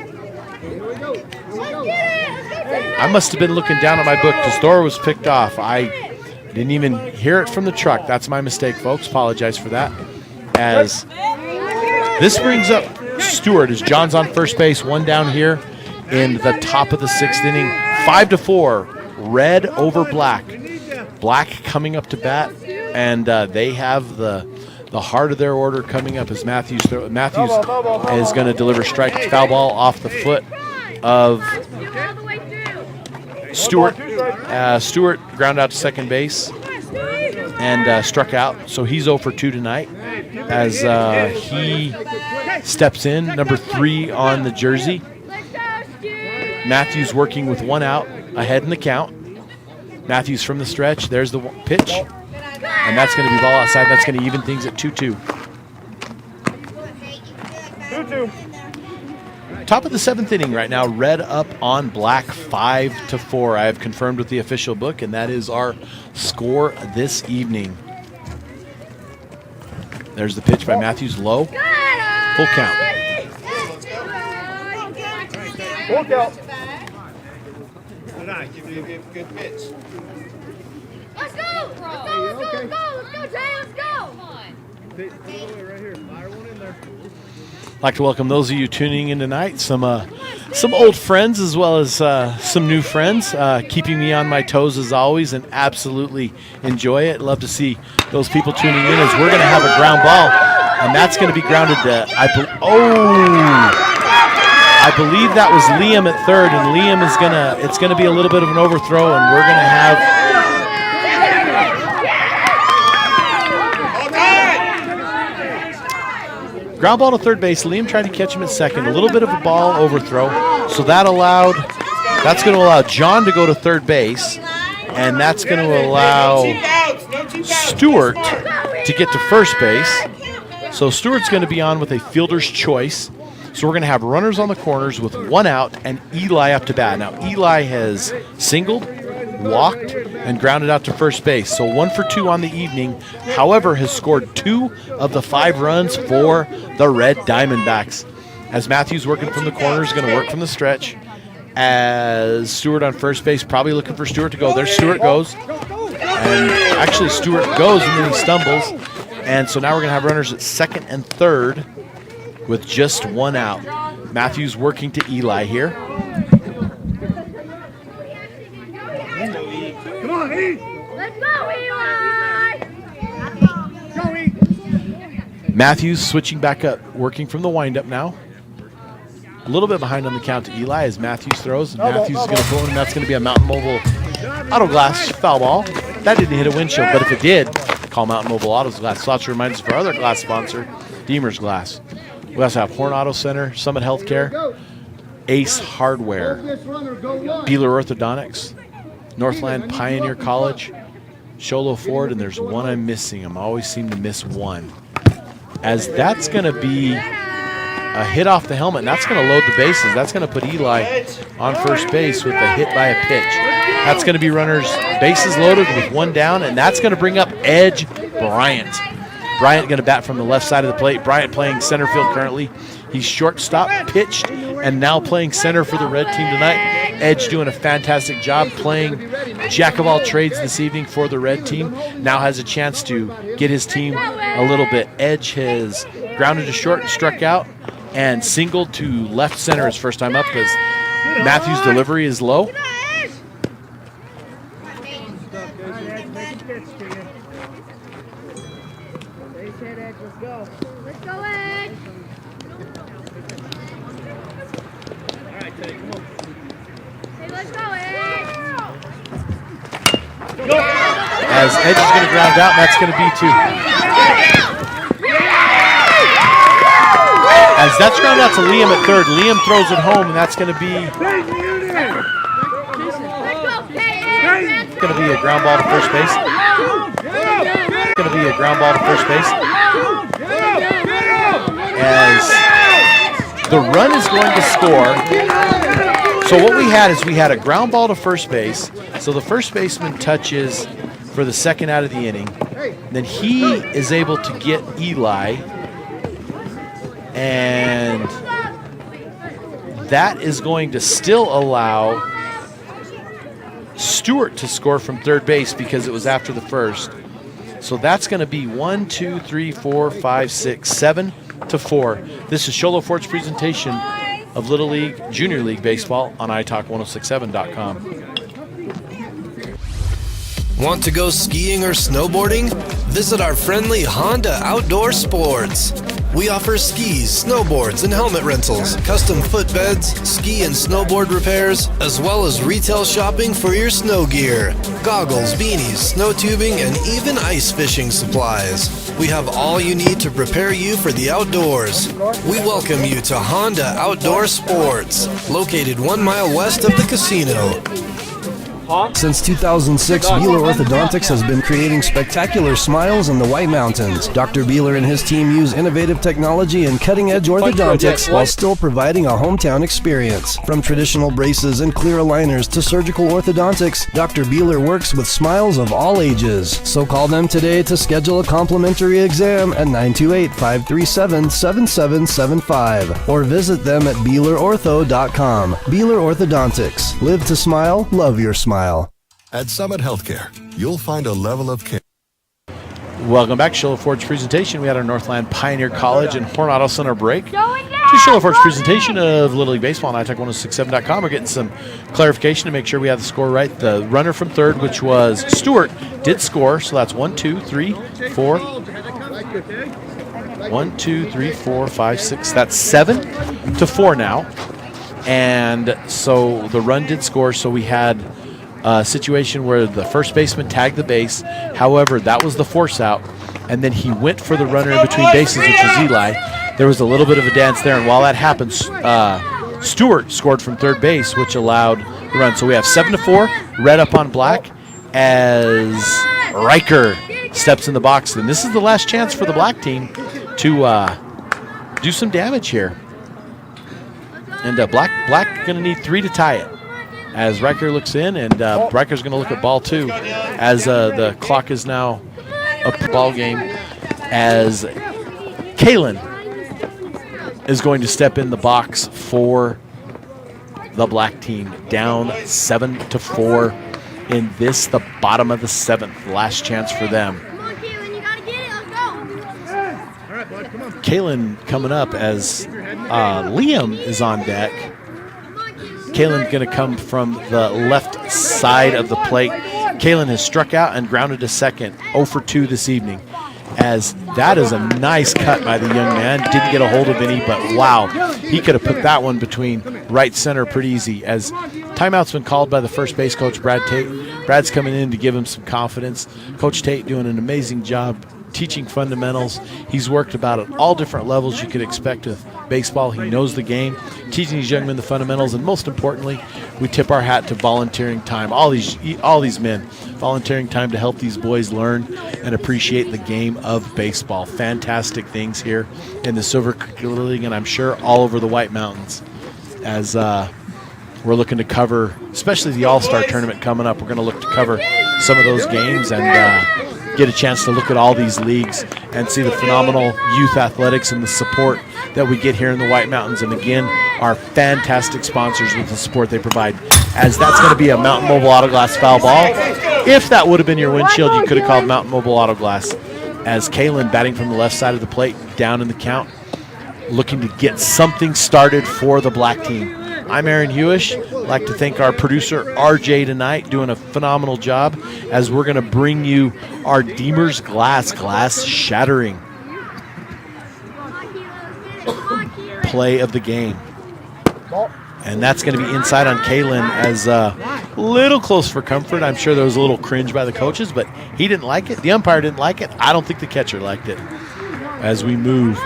I must have been looking down at my book because Thor was picked off. I didn't even hear it from the truck. That's my mistake, folks. Apologize for that. As this brings up Stewart as John's on first base, 1 down here in the top of the 6th inning. 5-4, red over black. Black coming up to bat, and they have the The heart of their order coming up is Matthews. Matthews is going to deliver strike foul ball off the foot of Stewart. Stewart ground out to second base and struck out. So he's 0 for 2 tonight as he steps in, number 3 on the jersey. Matthews working with 1 out, ahead in the count. Matthews from the stretch. There's the pitch. And that's going to be ball outside. That's going to even things at 2-2. 2-2. Top of the 7th inning right now, red up on black 5-4. I have confirmed with the official book, and that is our score this evening. There's the pitch by Matthews, low. Full count. Full count. Give you a good pitch. Let's go! Let's go! Let's go, Jay! Let's go! Right here. Fire one in there. I'd like to welcome those of you tuning in tonight, some old friends as well as some new friends, keeping me on my toes as always, and absolutely enjoy it. Love to see those people tuning in as we're going to have a ground ball, and that's going to be grounded to, I believe that was Liam at third, and Liam is it's going to be a little bit of an overthrow, and we're going to have ground ball to third base. Liam tried to catch him at second. A little bit of a ball overthrow. So that's going to allow John to go to third base. And that's going to allow Stewart to get to first base. So Stewart's going to be on with a fielder's choice. So we're going to have runners on the corners with 1 out and Eli up to bat. Now Eli has singled, walked, and grounded out to first base. So 1 for 2 on the evening. However, has scored 2 of the 5 runs for the Red Diamondbacks. As Matthews working from the corner is going to work from the stretch. As Stewart on first base, probably looking for Stewart to go. There Stewart goes. And actually Stewart goes and then he stumbles. And so now we're going to have runners at second and third with just 1 out. Matthews working to Eli here. Come on, E! Let's go, Eli! Go, E! Matthews switching back up, working from the windup now. A little bit behind on the count to Eli as Matthews throws. And Matthews is going to throw in, and that's going to be a Mountain Mobile Auto Glass foul ball. That didn't hit a windshield, but if it did, call Mountain Mobile Auto Glass. So also reminds us of our other glass sponsor, Deemer's Glass. We also have Horn Auto Center, Summit Healthcare, Ace Hardware, Beeler Orthodontics, Northland Pioneer College, Sholo Ford, and there's one I'm missing. I always seem to miss one. As that's going to be a hit off the helmet, and that's going to load the bases. That's going to put Eli on first base with a hit by a pitch. That's going to be runners bases loaded with 1 down, and that's going to bring up Edge Bryant. Bryant going to bat from the left side of the plate. Bryant playing center field currently. He's shortstop, pitched, and now playing center for the red team tonight. Edge doing a fantastic job playing jack of all trades this evening for the red team. Now has a chance to get his team a little bit. Edge has grounded to short and struck out and singled to left center his first time up because Matthews' delivery is low. Let's go, Edge! Hey, let's go, Edge! As Edge is going to ground out, and that's going to be to... As that's ground out to Liam at third. Liam throws it home, and that's going to be... Going to be a ground ball to first base. Going to be a ground ball to first base. As the run is going to score. So what we had is we had a ground ball to first base. So the first baseman touches for the second out of the inning. Then he is able to get Eli. And that is going to still allow Stewart to score from third base because it was after the first. So that's going to be 1, 2, 3, 4, 5, 6, 7 to 4. This is Sholo Ford's presentation of Little League, Junior League Baseball on iTalk1067.com. Want to go skiing or snowboarding? Visit our friendly Honda Outdoor Sports. We offer skis, snowboards, and helmet rentals, custom footbeds, ski and snowboard repairs, as well as retail shopping for your snow gear, goggles, beanies, snow tubing, and even ice fishing supplies. We have all you need to prepare you for the outdoors. We welcome you to Honda Outdoor Sports, located 1 mile west of the casino. Since 2006, Beeler Orthodontics has been creating spectacular smiles in the White Mountains. Dr. Beeler and his team use innovative technology and cutting-edge orthodontics while still providing a hometown experience. From traditional braces and clear aligners to surgical orthodontics, Dr. Beeler works with smiles of all ages. So call them today to schedule a complimentary exam at 928-537-7775 or visit them at BeelerOrtho.com. Beeler Orthodontics. Live to smile, love your smile. At Summit Healthcare, you'll find a level of care. Welcome back to Show Ford's presentation. We had our Northland Pioneer College and Horn Auto Center break. To Show Ford's presentation of Little League Baseball on iTech1067.com. We're getting some clarification to make sure we have the score right. The runner from third, which was Stewart, did score. So that's 1, 2, 3, 4. 1, 2, 3, 4, 5, 6. That's 7-4 now. And so the run did score. So we had a situation where the first baseman tagged the base. However, that was the force out, and then he went for the runner in between bases, which was Eli. There was a little bit of a dance there, and while that happened, Stewart scored from third base, which allowed the run. So we have 7-4, red up on black, as Riker steps in the box. And this is the last chance for the black team to do some damage here. And black going to need 3 to tie it. As Riker looks in, and Riker's going to look at ball 2 as the clock is now up the ball game, as Kalen is going to step in the box for the black team, down 7-4 in this, the bottom of the 7th. Last chance for them. Kalen coming up as Liam is on deck. Kalen's going to come from the left side of the plate. Kalen has struck out and grounded to second, 0 for 2 this evening. As that is a nice cut by the young man. Didn't get a hold of any, but wow, he could have put that one between right center pretty easy. As timeout's been called by the first base coach, Brad Tate. Brad's coming in to give him some confidence. Coach Tate doing an amazing job teaching fundamentals. He's worked about at all different levels you could expect with baseball. He knows the game, teaching these young men the fundamentals, and most importantly, we tip our hat to volunteering time. All these men volunteering time to help these boys learn and appreciate the game of baseball. Fantastic things here in the Silver Creek League, and I'm sure all over the White Mountains. As we're looking to cover, especially the All-Star tournament coming up, we're going to look to cover some of those games and get a chance to look at all these leagues and see the phenomenal youth athletics and the support that we get here in the White Mountains. And again, our fantastic sponsors with the support they provide, as that's going to be a Mountain Mobile Auto Glass foul ball. If that would have been your windshield, you could have called Mountain Mobile Auto Glass. As Kalen batting from the left side of the plate, down in the count, looking to get something started for the black team. I'm Aaron Hewish. I'd like to thank our producer, RJ, tonight, doing a phenomenal job, as we're going to bring you our Deemer's glass shattering play of the game. And that's going to be inside on Kalen, as a little close for comfort. I'm sure there was a little cringe by the coaches, but he didn't like it. The umpire didn't like it. I don't think the catcher liked it. As we move,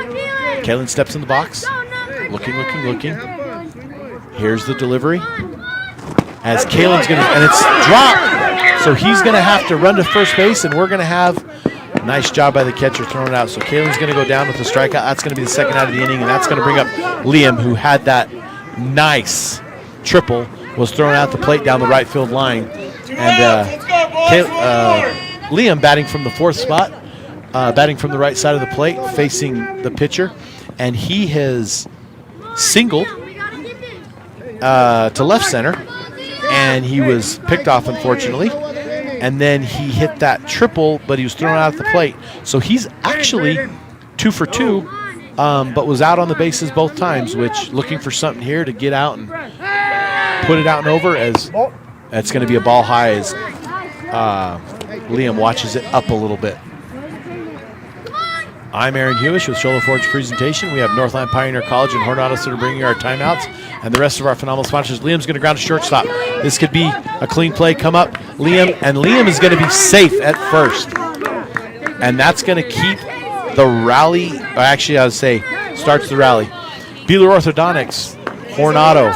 Kalen steps in the box, looking. Here's the delivery. As Kalen's going to, and it's dropped. So he's going to have to run to first base, and we're going to have a nice job by the catcher throwing it out. So Kalen's going to go down with the strikeout. That's going to be the second out of the inning, and that's going to bring up Liam, who had that nice triple, was thrown out the plate down the right field line. And Liam batting from the fourth spot, batting from the right side of the plate, facing the pitcher, and he has singled to left center, and he was picked off, unfortunately. And then he hit that triple, but he was thrown out at the plate. So he's actually 2 for 2, but was out on the bases both times, which looking for something here to get out and put it out and over, as that's going to be a ball high, as Liam watches it up a little bit. I'm Aaron Hewish with Show Ford's presentation. We have Northland Pioneer College and Horn Center bringing our timeouts, and the rest of our phenomenal sponsors. Liam's going to ground to shortstop. This could be a clean play. Come up, Liam, and Liam is going to be safe at first. And that's going to keep the rally, or actually I would say starts the rally. Beeler Orthodontics, Hornado,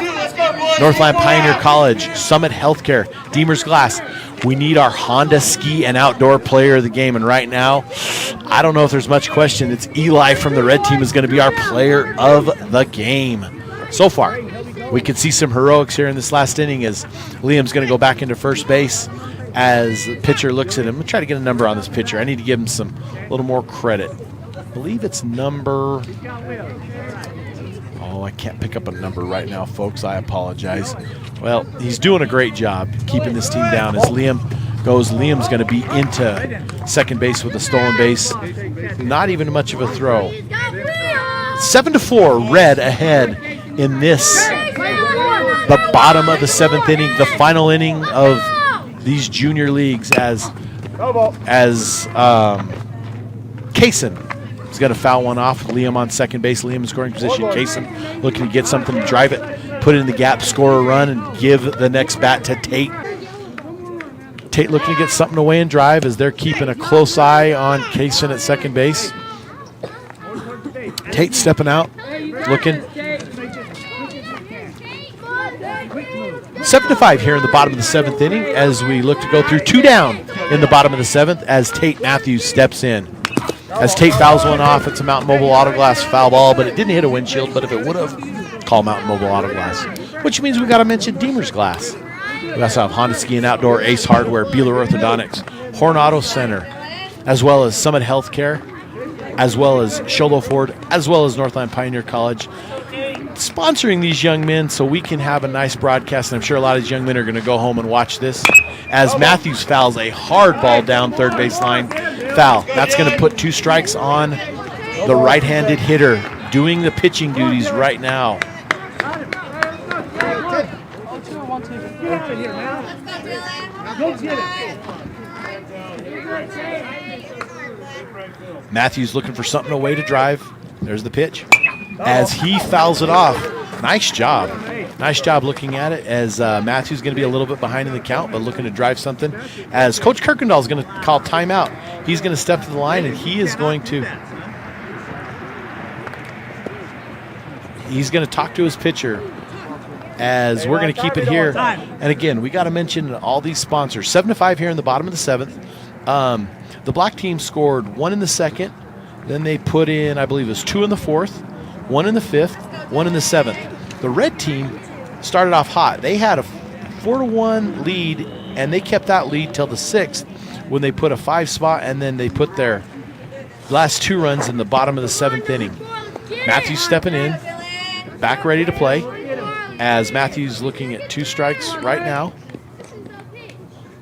Northland Pioneer College, Summit Healthcare, Deemer's Glass. We need our Honda Ski and Outdoor Player of the Game, and right now, I don't know if there's much question. It's Eli from the red team is going to be our player of the game. So far, we can see some heroics here in this last inning as Liam's going to go back into first base as the pitcher looks at him. I'm going to try to get a number on this pitcher. I need to give him a little more credit. I believe it's number... Oh, I can't pick up a number right now, folks. I apologize. Well, he's doing a great job keeping this team down as Liam goes. Liam's going to be into second base with a stolen base. Not even much of a throw. 7-4, Red ahead in this, the bottom of the seventh inning, the final inning of these junior leagues as Kaysen is going to foul one off. Liam on second base. Liam in scoring position. Kaysen looking to get something to drive it, put it in the gap, score a run, and give the next bat to Tate. Tate looking to get something away and drive as they're keeping a close eye on Kaysen at second base. Tate stepping out, looking. 7-5 here in the bottom of the seventh inning as we look to go through 2 down in the bottom of the seventh as Tate Matthews steps in. As Tate fouls one off, it's a Mountain Mobile Auto Glass foul ball, but it didn't hit a windshield, but if it would have, call Mountain Mobile Auto Glass. Which means we got to mention Deemer's Glass. We also have Honda Ski and Outdoor, Ace Hardware, Beeler Orthodontics, Horn Auto Center, as well as Summit Healthcare, as well as Sholo Ford, as well as Northland Pioneer College, sponsoring these young men so we can have a nice broadcast. And I'm sure a lot of these young men are going to go home and watch this as Matthews fouls a hard ball down third baseline. Foul. That's going to put 2 strikes on the right-handed hitter doing the pitching duties right now. Matthews looking for something away to drive. There's the pitch. As he fouls it off. Nice job. Nice job looking at it as Matthews going to be a little bit behind in the count, but looking to drive something. As Coach Kirkendall is going to call timeout. He's going to step to the line, and he's going to talk to his pitcher as we're going to keep it here. And again, we got to mention all these sponsors. 7-5 here in the bottom of the seventh. The black team scored 1 in the second. Then they put in, I believe it was 2 in the fourth, 1 in the fifth, 1 in the seventh. The red team started off hot. They had a 4-1 lead, and they kept that lead till the sixth when they put a 5 spot, and then they put their last 2 runs in the bottom of the seventh inning. Matthews stepping in, back ready to play, as Matthews looking at 2 strikes right now.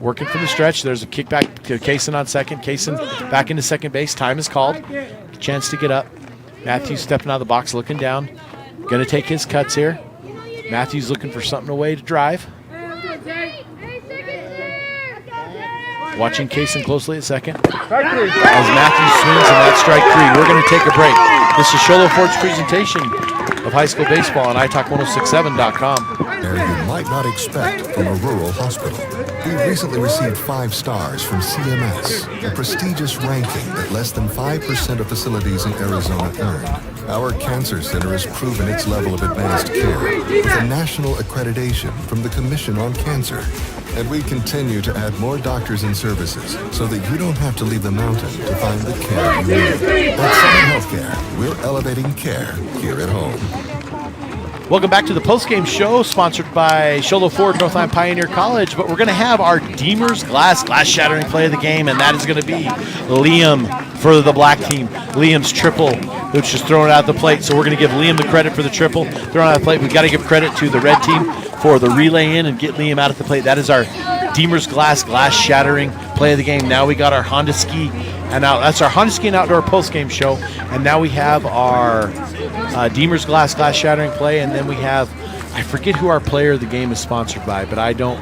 Working from the stretch. There's a kickback to Kaysen on second. Kaysen back into second base. Time is called. Chance to get up. Matthews stepping out of the box, looking down. Going to take his cuts here. Matthews looking for something away to drive. Watching Kaysen closely at second. As Matthews swings in that strike 3. We're going to take a break. This is Sholo Ford's presentation of high school baseball on italk1067.com. Air you might not expect from a rural hospital. We recently received 5 stars from CMS, a prestigious ranking that less than 5% of facilities in Arizona earn. Our cancer center has proven its level of advanced care with a national accreditation from the Commission on Cancer. And we continue to add more doctors and services so that you don't have to leave the mountain to find the care you need. At Summit Healthcare, we're elevating care here at home. Welcome back to the postgame show, sponsored by Sholo Ford, Northland Pioneer College. But we're going to have our Deemer's Glass shattering play of the game, and that is going to be Liam for the black team. Liam's triple, which is thrown out the plate. So we're going to give Liam the credit for the triple thrown out the plate. We've got to give credit to the red team for the relay in and get Liam out at the plate. That is our Deemer's Glass shattering play of the game. Now we got our Honda Ski, and now that's our Honda Ski and Outdoor postgame show. And now we have our Deemer's Glass shattering play, and then we have, I forget who our player of the game is sponsored by, but I don't.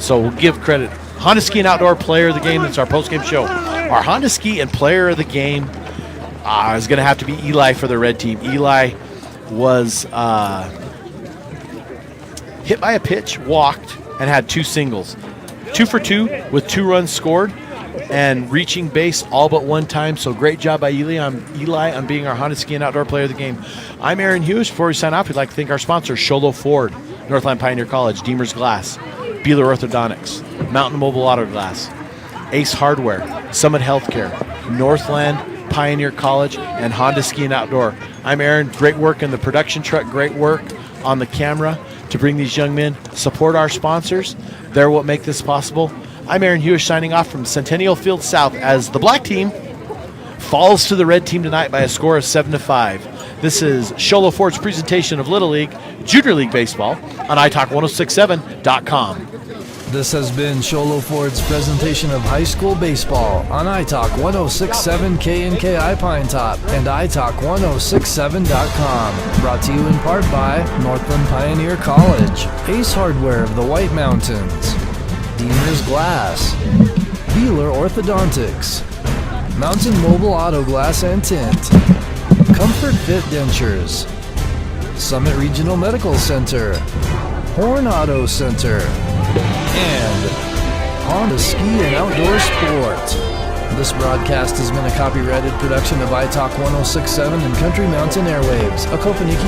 So we'll give credit. Honda Ski and Outdoor player of the game. That's our postgame show. Our Honda Ski and player of the game It's going to have to be Eli for the red team. Eli was hit by a pitch, walked, and had 2 singles. 2 for 2 with 2 runs scored and reaching base all but 1 time. So great job by Eli on being our Honda Ski and Outdoor Player of the Game. I'm Aaron Hughes. Before we sign off, we'd like to thank our sponsors, Sholo Ford, Northland Pioneer College, Deemer's Glass, Beeler Orthodontics, Mountain Mobile Auto Glass, Ace Hardware, Summit Healthcare, Northland Pioneer College, and Honda Ski and Outdoor. I'm Aaron. Great work in the production truck. Great work on the camera to bring these young men. Support our sponsors. They're what make this possible. I'm Aaron Hughes signing off from Centennial Field South as the black team falls to the red team tonight by a score of 7-5. This is Sholo Ford's presentation of Little League, Junior League Baseball on iTalk1067.com. This has been Sholo Ford's presentation of high school baseball on iTalk 1067 KNKI Pine Top and iTalk1067.com. Brought to you in part by Northland Pioneer College, Ace Hardware of the White Mountains, Deemer's Glass, Beeler Orthodontics, Mountain Mobile Auto Glass and Tint, Comfort Fit Dentures, Summit Regional Medical Center, Horn Auto Center, and Honda Ski and Outdoor Sport. This broadcast has been a copyrighted production of iTalk 1067 and Country Mountain Airwaves, a Kopaniki